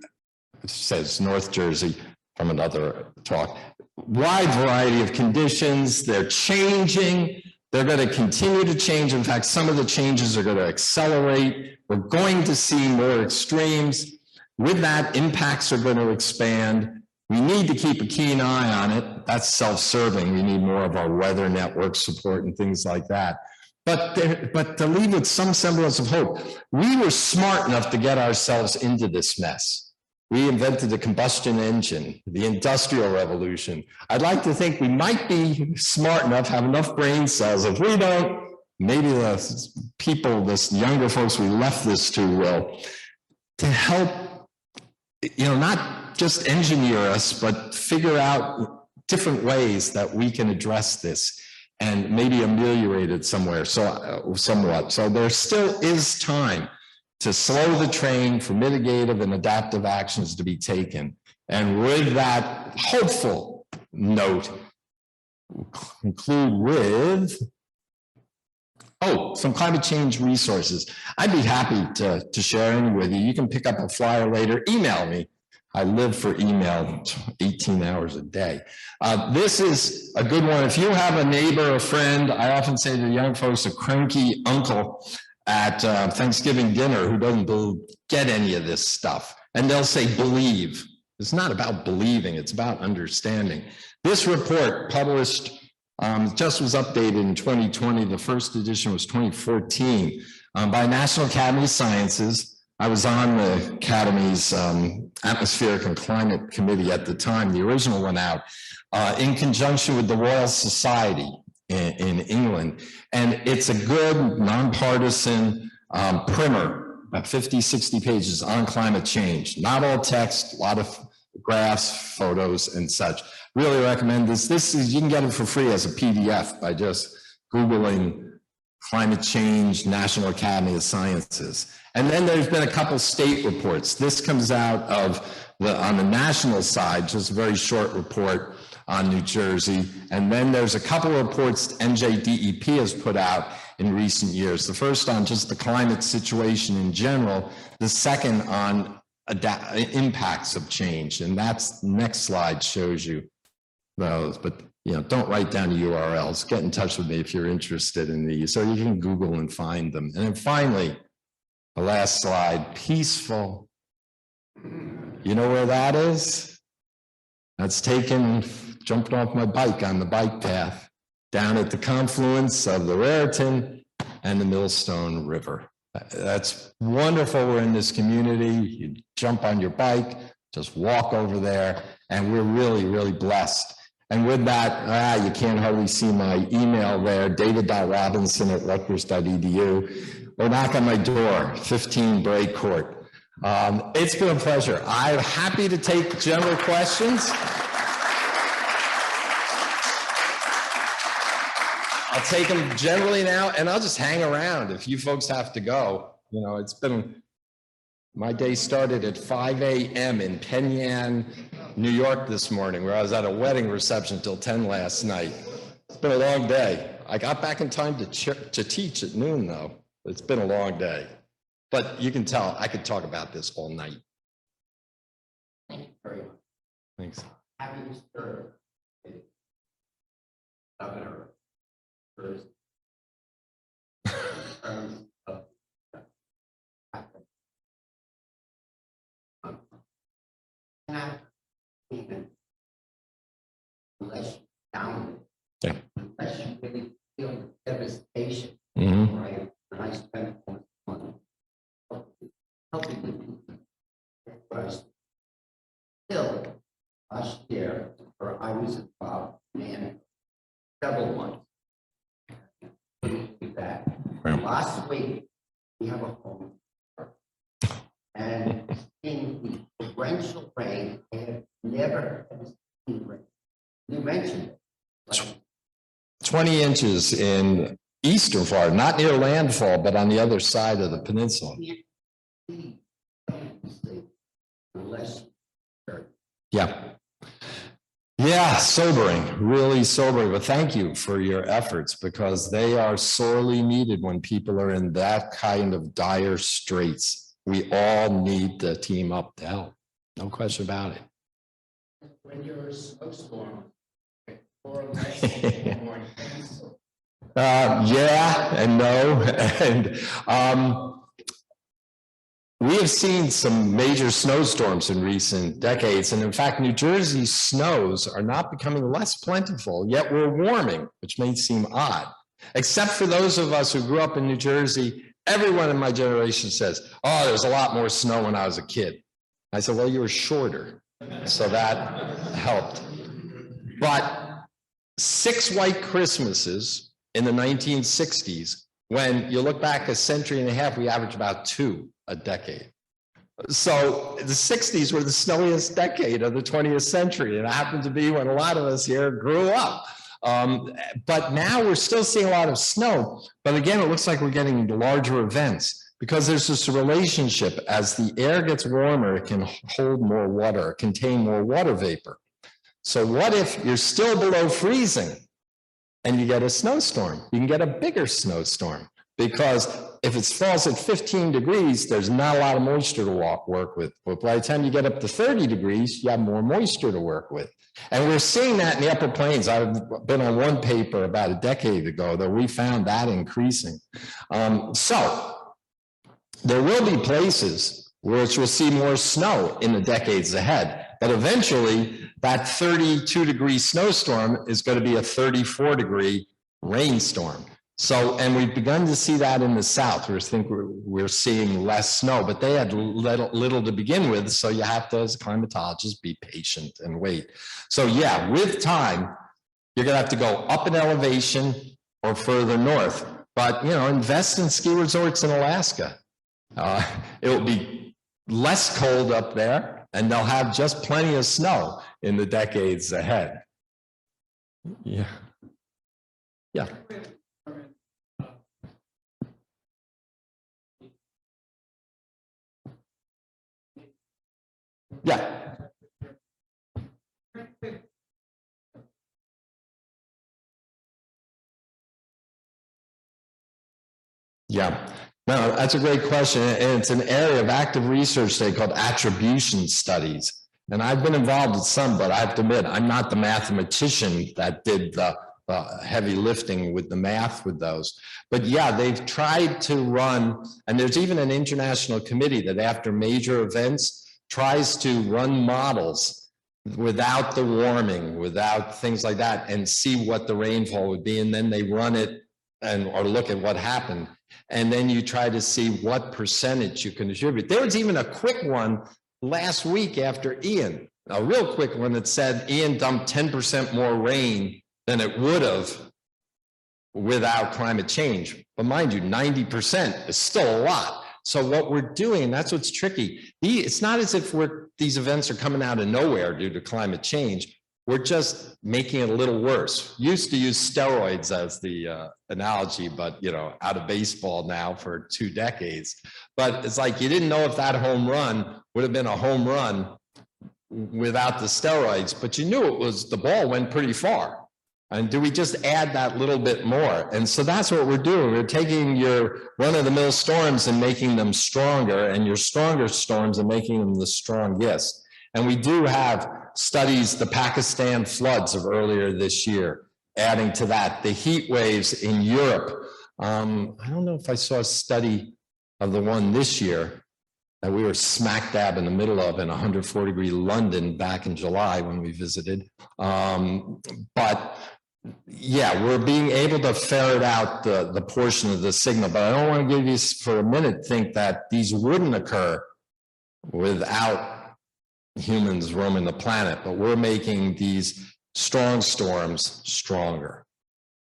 says North Jersey from another talk, wide variety of conditions. They're changing. They're going to continue to change. In fact, some of the changes are going to accelerate. We're going to see more extremes. With that, impacts are going to expand. We need to keep a keen eye on it. That's self-serving. We need more of our weather network support and things like that. But to leave with some semblance of hope, we were smart enough to get ourselves into this mess. We invented the combustion engine, the Industrial Revolution. I'd like to think we might be smart enough, have enough brain cells. If we don't, maybe the people, this younger folks we left this to will, to help, not just engineer us, but figure out different ways that we can address this and maybe ameliorate it somewhat. So there still is time to slow the train for mitigative and adaptive actions to be taken. And with that hopeful note, we'll conclude with, some climate change resources. I'd be happy to share any with you. You can pick up a flyer later, email me. I live for email 18 hours a day. This is a good one. If you have a neighbor, a friend, I often say to young folks, a cranky uncle at Thanksgiving dinner who doesn't get any of this stuff. And they'll say, believe. It's not about believing, it's about understanding. This report published, just was updated in 2020. The first edition was 2014 by National Academy of Sciences. I was on the Academy's Atmospheric and Climate Committee at the time. The original went out in conjunction with the Royal Society in England. And it's a good, nonpartisan primer, about 50, 60 pages on climate change. Not all text, a lot of graphs, photos, and such. Really recommend this. You can get it for free as a PDF by just Googling Climate Change, National Academy of Sciences. And then there's been a couple state reports. This comes out of on the national side, just a very short report on New Jersey. And then there's a couple of reports NJDEP has put out in recent years. The first on just the climate situation in general, the second on impacts of change. And that's next slide shows you those, but don't write down the URLs. Get in touch with me if you're interested in these, or you can Google and find them. And then finally, the last slide, peaceful. You know where that is? That's jumping off my bike on the bike path down at the confluence of the Raritan and the Millstone River. That's wonderful. We're in this community. You jump on your bike, just walk over there, and we're really, really blessed. And with that, you can't hardly see my email there, david.robinson@rutgers.edu, or knock on my door, 15 Bray Court. It's been a pleasure. I'm happy to take general questions. I'll take them generally now, and I'll just hang around if you folks have to go. My day started at 5 a.m. in Penn Yan, New York this morning, where I was at a wedding reception till 10 last night. It's been a long day. I got back in time to teach at noon, though. It's been a long day. But you can tell I could talk about this all night. Thank you very much. Thanks. Having served as governor first in terms of not even unless you down Yeah. unless you really feel the devastation, Mm-hmm. right? And I spent money helping people. But still, last year, where I was involved in several months. That last week we have a home and in the torrential rain, I have never seen rain. You mentioned it. Like, 20 inches in eastern Florida, not near landfall, but on the other side of the peninsula. unless Yeah. Yeah, sobering, really sobering. But thank you for your efforts, because they are sorely needed when people are in that kind of dire straits. We all need to team up to help. No question about it. when you're a snowstorm, or less more intense. Yeah and no. And we have seen some major snowstorms in recent decades. And in fact, New Jersey's snows are not becoming less plentiful, yet we're warming, which may seem odd. Except for those of us who grew up in New Jersey, everyone in my generation says, oh, there's a lot more snow when I was a kid. I said, well, you were shorter. So that helped. But 6 white Christmases in the 1960s, when you look back a century and a half, we averaged about 2 a decade. So the 60s were the snowiest decade of the 20th century. And it happened to be when a lot of us here grew up. But now we're still seeing a lot of snow. But again, it looks like we're getting into larger events, because there's this relationship. As the air gets warmer, it can hold more water, contain more water vapor. So what if you're still below freezing and you get a snowstorm? You can get a bigger snowstorm, because if it falls at 15 degrees, there's not a lot of moisture to work with. But by the time you get up to 30 degrees, you have more moisture to work with. And we're seeing that in the upper plains. I've been on one paper about a decade ago that we found that increasing. So there will be places which will see more snow in the decades ahead. But eventually, that 32-degree snowstorm is going to be a 34-degree rainstorm. So, and we've begun to see that in the South. We're seeing less snow, but they had little to begin with. So you have to, as a climatologist, be patient and wait. So yeah, with time, you're going to have to go up in elevation or further north. But, invest in ski resorts in Alaska. It will be less cold up there, and they'll have just plenty of snow in the decades ahead. Yeah. Yeah. Yeah, no, that's a great question. And it's an area of active research today called attribution studies. And I've been involved with some, but I have to admit, I'm not the mathematician that did the heavy lifting with the math with those. But yeah, they've tried to run, and there's even an international committee that after major events tries to run models without the warming, without things like that, and see what the rainfall would be. And then they run it or look at what happened. And then you try to see what percentage you can attribute. There was even a quick one last week after Ian, a real quick one that said Ian dumped 10% more rain than it would have without climate change. But mind you, 90% is still a lot. So what we're doing, that's what's tricky. It's not as if these events are coming out of nowhere due to climate change. We're just making it a little worse. Used to use steroids as the analogy, but out of baseball now for 2 decades. But it's like you didn't know if that home run would have been a home run without the steroids, but you knew the ball went pretty far. And do we just add that little bit more? And so that's what we're doing. We're taking your run-of-the-mill storms and making them stronger, and your stronger storms and making them the strongest. And we do have studies, the Pakistan floods of earlier this year, adding to that, the heat waves in Europe. I don't know if I saw a study of the one this year that we were smack dab in the middle of in 104-degree London back in July when we visited. But yeah, we're being able to ferret out the portion of the signal, but I don't want to give you for a minute think that these wouldn't occur without humans roaming the planet, but we're making these strong storms stronger,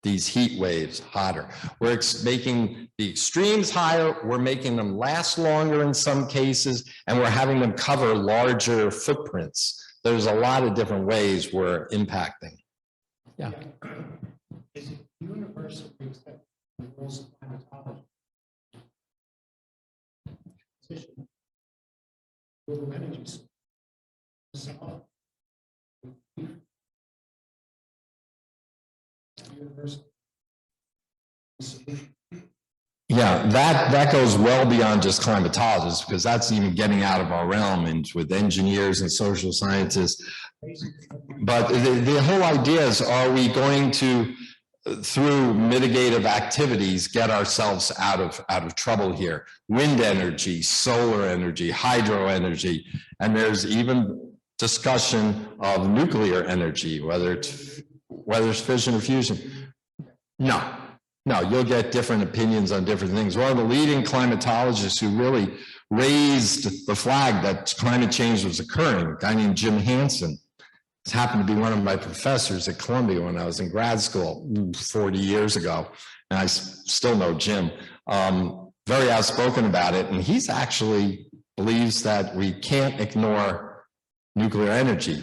these heat waves hotter. We're making the extremes higher, we're making them last longer in some cases, and we're having them cover larger footprints. There's a lot of different ways we're impacting. Yeah. Is it universally accepted the rules of climatology? Global energy source. Yeah, that goes well beyond just climatologists, because that's even getting out of our realm and with engineers and social scientists. But the whole idea is, are we going to, through mitigative activities, get ourselves out of trouble here? Wind energy, solar energy, hydro energy, and there's even discussion of nuclear energy, whether it's fission or fusion. No, you'll get different opinions on different things. One of the leading climatologists who really raised the flag that climate change was occurring, a guy named Jim Hansen, this happened to be one of my professors at Columbia when I was in grad school 40 years ago, and I still know Jim. Very outspoken about it, and he's actually believes that we can't ignore nuclear energy.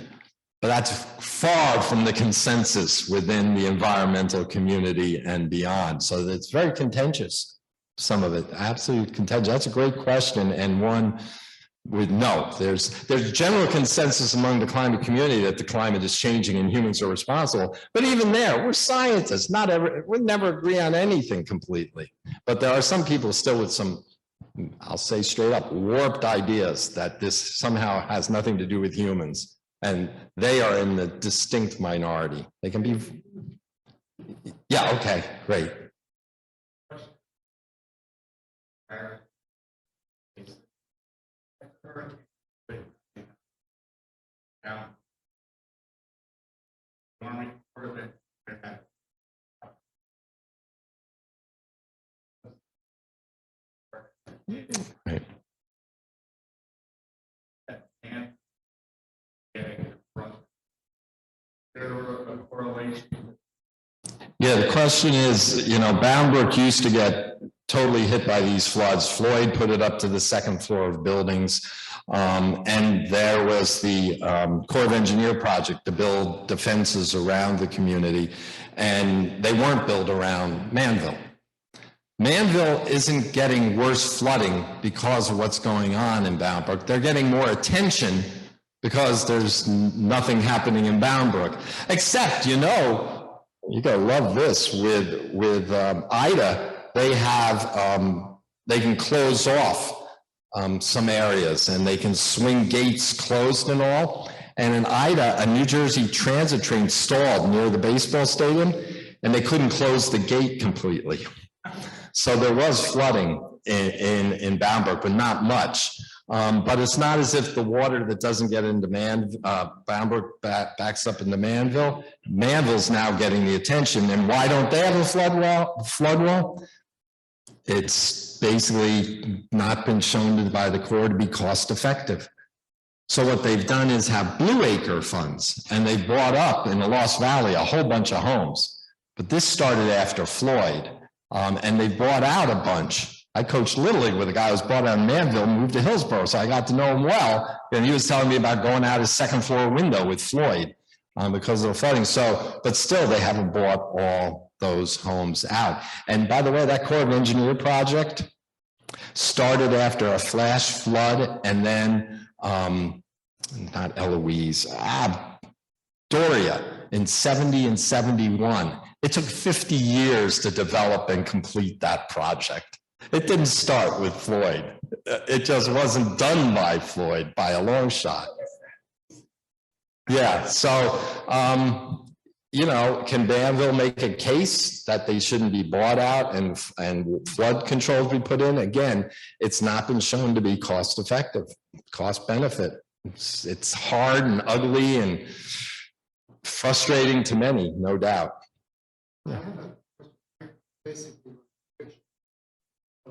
But that's far from the consensus within the environmental community and beyond. So it's very contentious, some of it, absolutely contentious. That's a great question, and one with no, there's general consensus among the climate community that the climate is changing and humans are responsible. But even there, we're scientists, we'll never agree on anything completely. But there are some people still with some, I'll say straight up, warped ideas that this somehow has nothing to do with humans. And they are in the distinct minority. They can be, yeah, okay, great. Right. Yeah, the question is, Bound Brook used to get totally hit by these floods. Floyd put it up to the second floor of buildings. And there was the Corps of Engineer project to build defenses around the community. And they weren't built around Manville. Manville isn't getting worse flooding because of what's going on in Bound Brook. They're getting more attention because there's nothing happening in Bound Brook. Except, you gotta love this with Ida. they have, they can close off some areas, and they can swing gates closed and all. And in Ida, a New Jersey transit train stalled near the baseball stadium, and they couldn't close the gate completely. So there was flooding in Bamberg, but not much. But it's not as if the water that doesn't get into Bamberg backs up into Manville. Manville's now getting the attention. And why don't they have a flood wall? It's basically not been shown by the Corps to be cost effective. So what they've done is have Blue Acre funds, and they bought up in the Lost Valley a whole bunch of homes. But this started after Floyd, and they bought out a bunch. I coached Little League with a guy who was brought out of Manville and moved to Hillsborough, so I got to know him well. And he was telling me about going out his second floor window with Floyd because of the flooding. So, but still, they haven't bought all those homes out. And by the way, that Corps of Engineer project started after a flash flood, and then not Eloise, Doria in 70 and 71. It took 50 years to develop and complete that project. It didn't start with Floyd. It just wasn't done by Floyd by a long shot. Yeah, so, you know, can Danville make a case that they shouldn't be bought out and flood controls be put in? Again, it's not been shown to be cost effective, cost benefit. It's hard and ugly and frustrating to many, no doubt. Yeah. Basically, I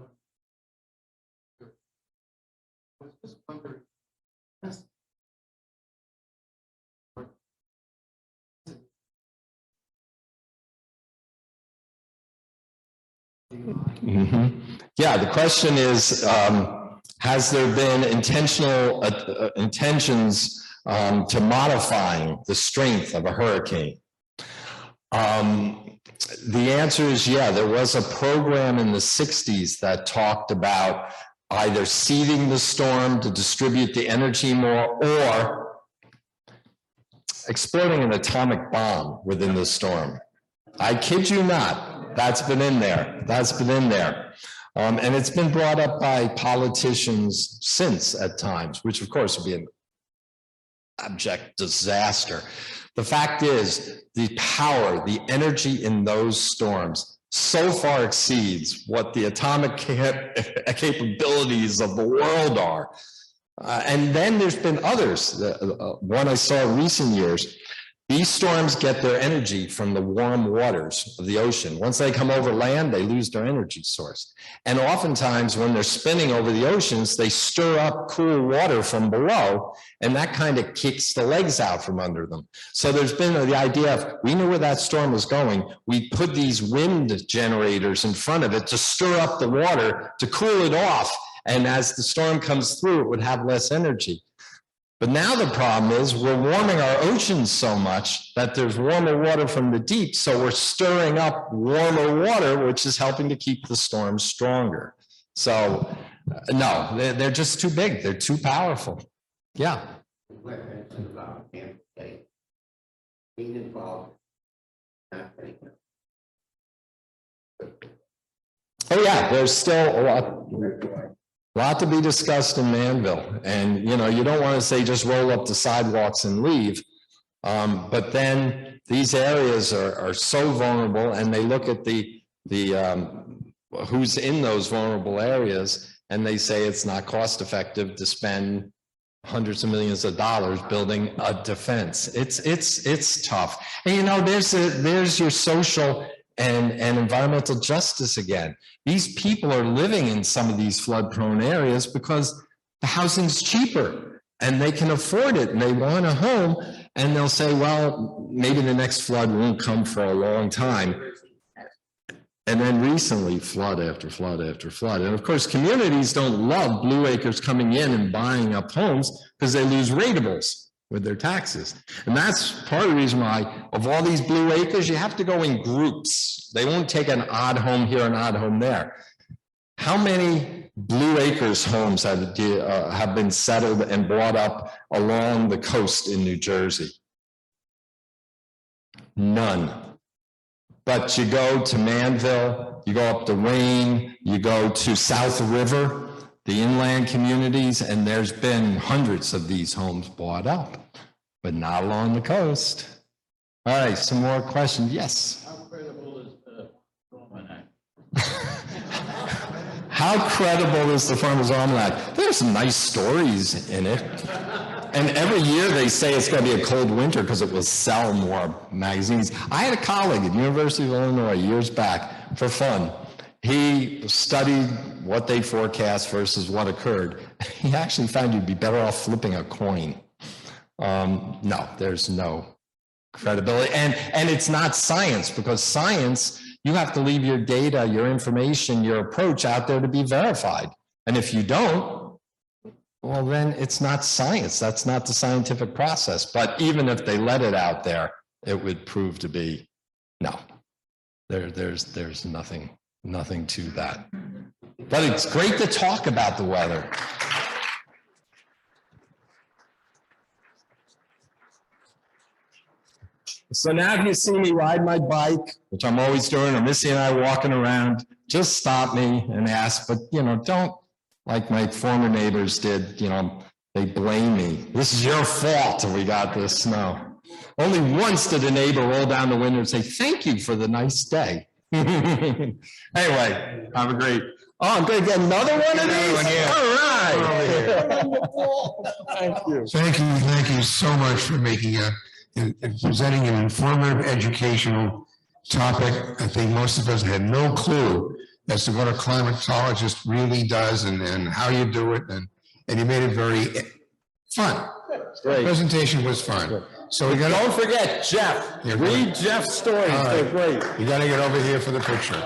was just wondering, Yeah, the question is, has there been intentional intentions to modifying the strength of a hurricane? The answer is yeah. There was a program in the 60s that talked about either seeding the storm to distribute the energy more, or exploding an atomic bomb within the storm. I kid you not, that's been in there. That's been in there. And it's been brought up by politicians since at times, which of course would be an abject disaster. The fact is, the power, the energy in those storms so far exceeds what the atomic capabilities of the world are. And then there's been others. One I saw in recent years. These storms get their energy from the warm waters of the ocean. Once they come over land, they lose their energy source. And oftentimes when they're spinning over the oceans, they stir up cool water from below, and that kind of kicks the legs out from under them. So there's been the idea of, we knew where that storm was going. We put these wind generators in front of it to stir up the water, to cool it off. And as the storm comes through, it would have less energy. But now the problem is we're warming our oceans so much that there's warmer water from the deep. So we're stirring up warmer water, which is helping to keep the storm stronger. So no, they're just too big. They're too powerful. Yeah. Being involved. Oh yeah, there's still a lot to be discussed in Manville. And, you know, you don't want to say just roll up the sidewalks and leave. But then these areas are so vulnerable, and they look at the who's in those vulnerable areas, and they say it's not cost effective to spend hundreds of millions of dollars building a defense. It's tough. And, you know, there's your social and environmental justice again. These people are living in some of these flood-prone areas because the housing's cheaper and they can afford it and they want a home, and they'll say, well, maybe the next flood won't come for a long time. And then recently, flood after flood after flood. And of course, communities don't love Blue Acres coming in and buying up homes because they lose ratables with their taxes. And that's part of the reason why, of all these Blue Acres, you have to go in groups. They won't take an odd home here, an odd home there. How many Blue Acres homes have been settled and brought up along the coast in New Jersey? None. But you go to Manville, You go up the Rain, you go to South River, the inland communities, and there's been hundreds of these homes bought up, but not along the coast. All right, some more questions. Yes. How credible is the almanac? How credible is the Farmer's Almanac? There's some nice stories in it. And every year they say it's going to be a cold winter because it will sell more magazines. I had a colleague at the University of Illinois years back for fun. He studied what they forecast versus what occurred. He actually found you'd be better off flipping a coin. No, there's no credibility. And it's not science, because science, you have to leave your data, your information, your approach out there to be verified. And if you don't, well, then it's not science. That's not the scientific process. But even if they let it out there, it would prove to be, no, there's nothing to that. But it's great to talk about the weather. So now if you see me ride my bike, which I'm always doing, or Missy and I walking around, just stop me and ask, but don't, like my former neighbors did, they blame me. This is your fault that we got this snow. Only once did a neighbor roll down the window and say, thank you for the nice day. Anyway, have a great, I'm going to get another one of these? All right. Thank you. Thank you so much for making and presenting an informative, educational topic. I think most of us had no clue as to what a climatologist really does and how you do it, and you made it very fun. Great. The presentation was fun. So we got. Don't forget Jeff. Yeah, Read Jeff's stories. All right. They're great. You got to get over here for the picture.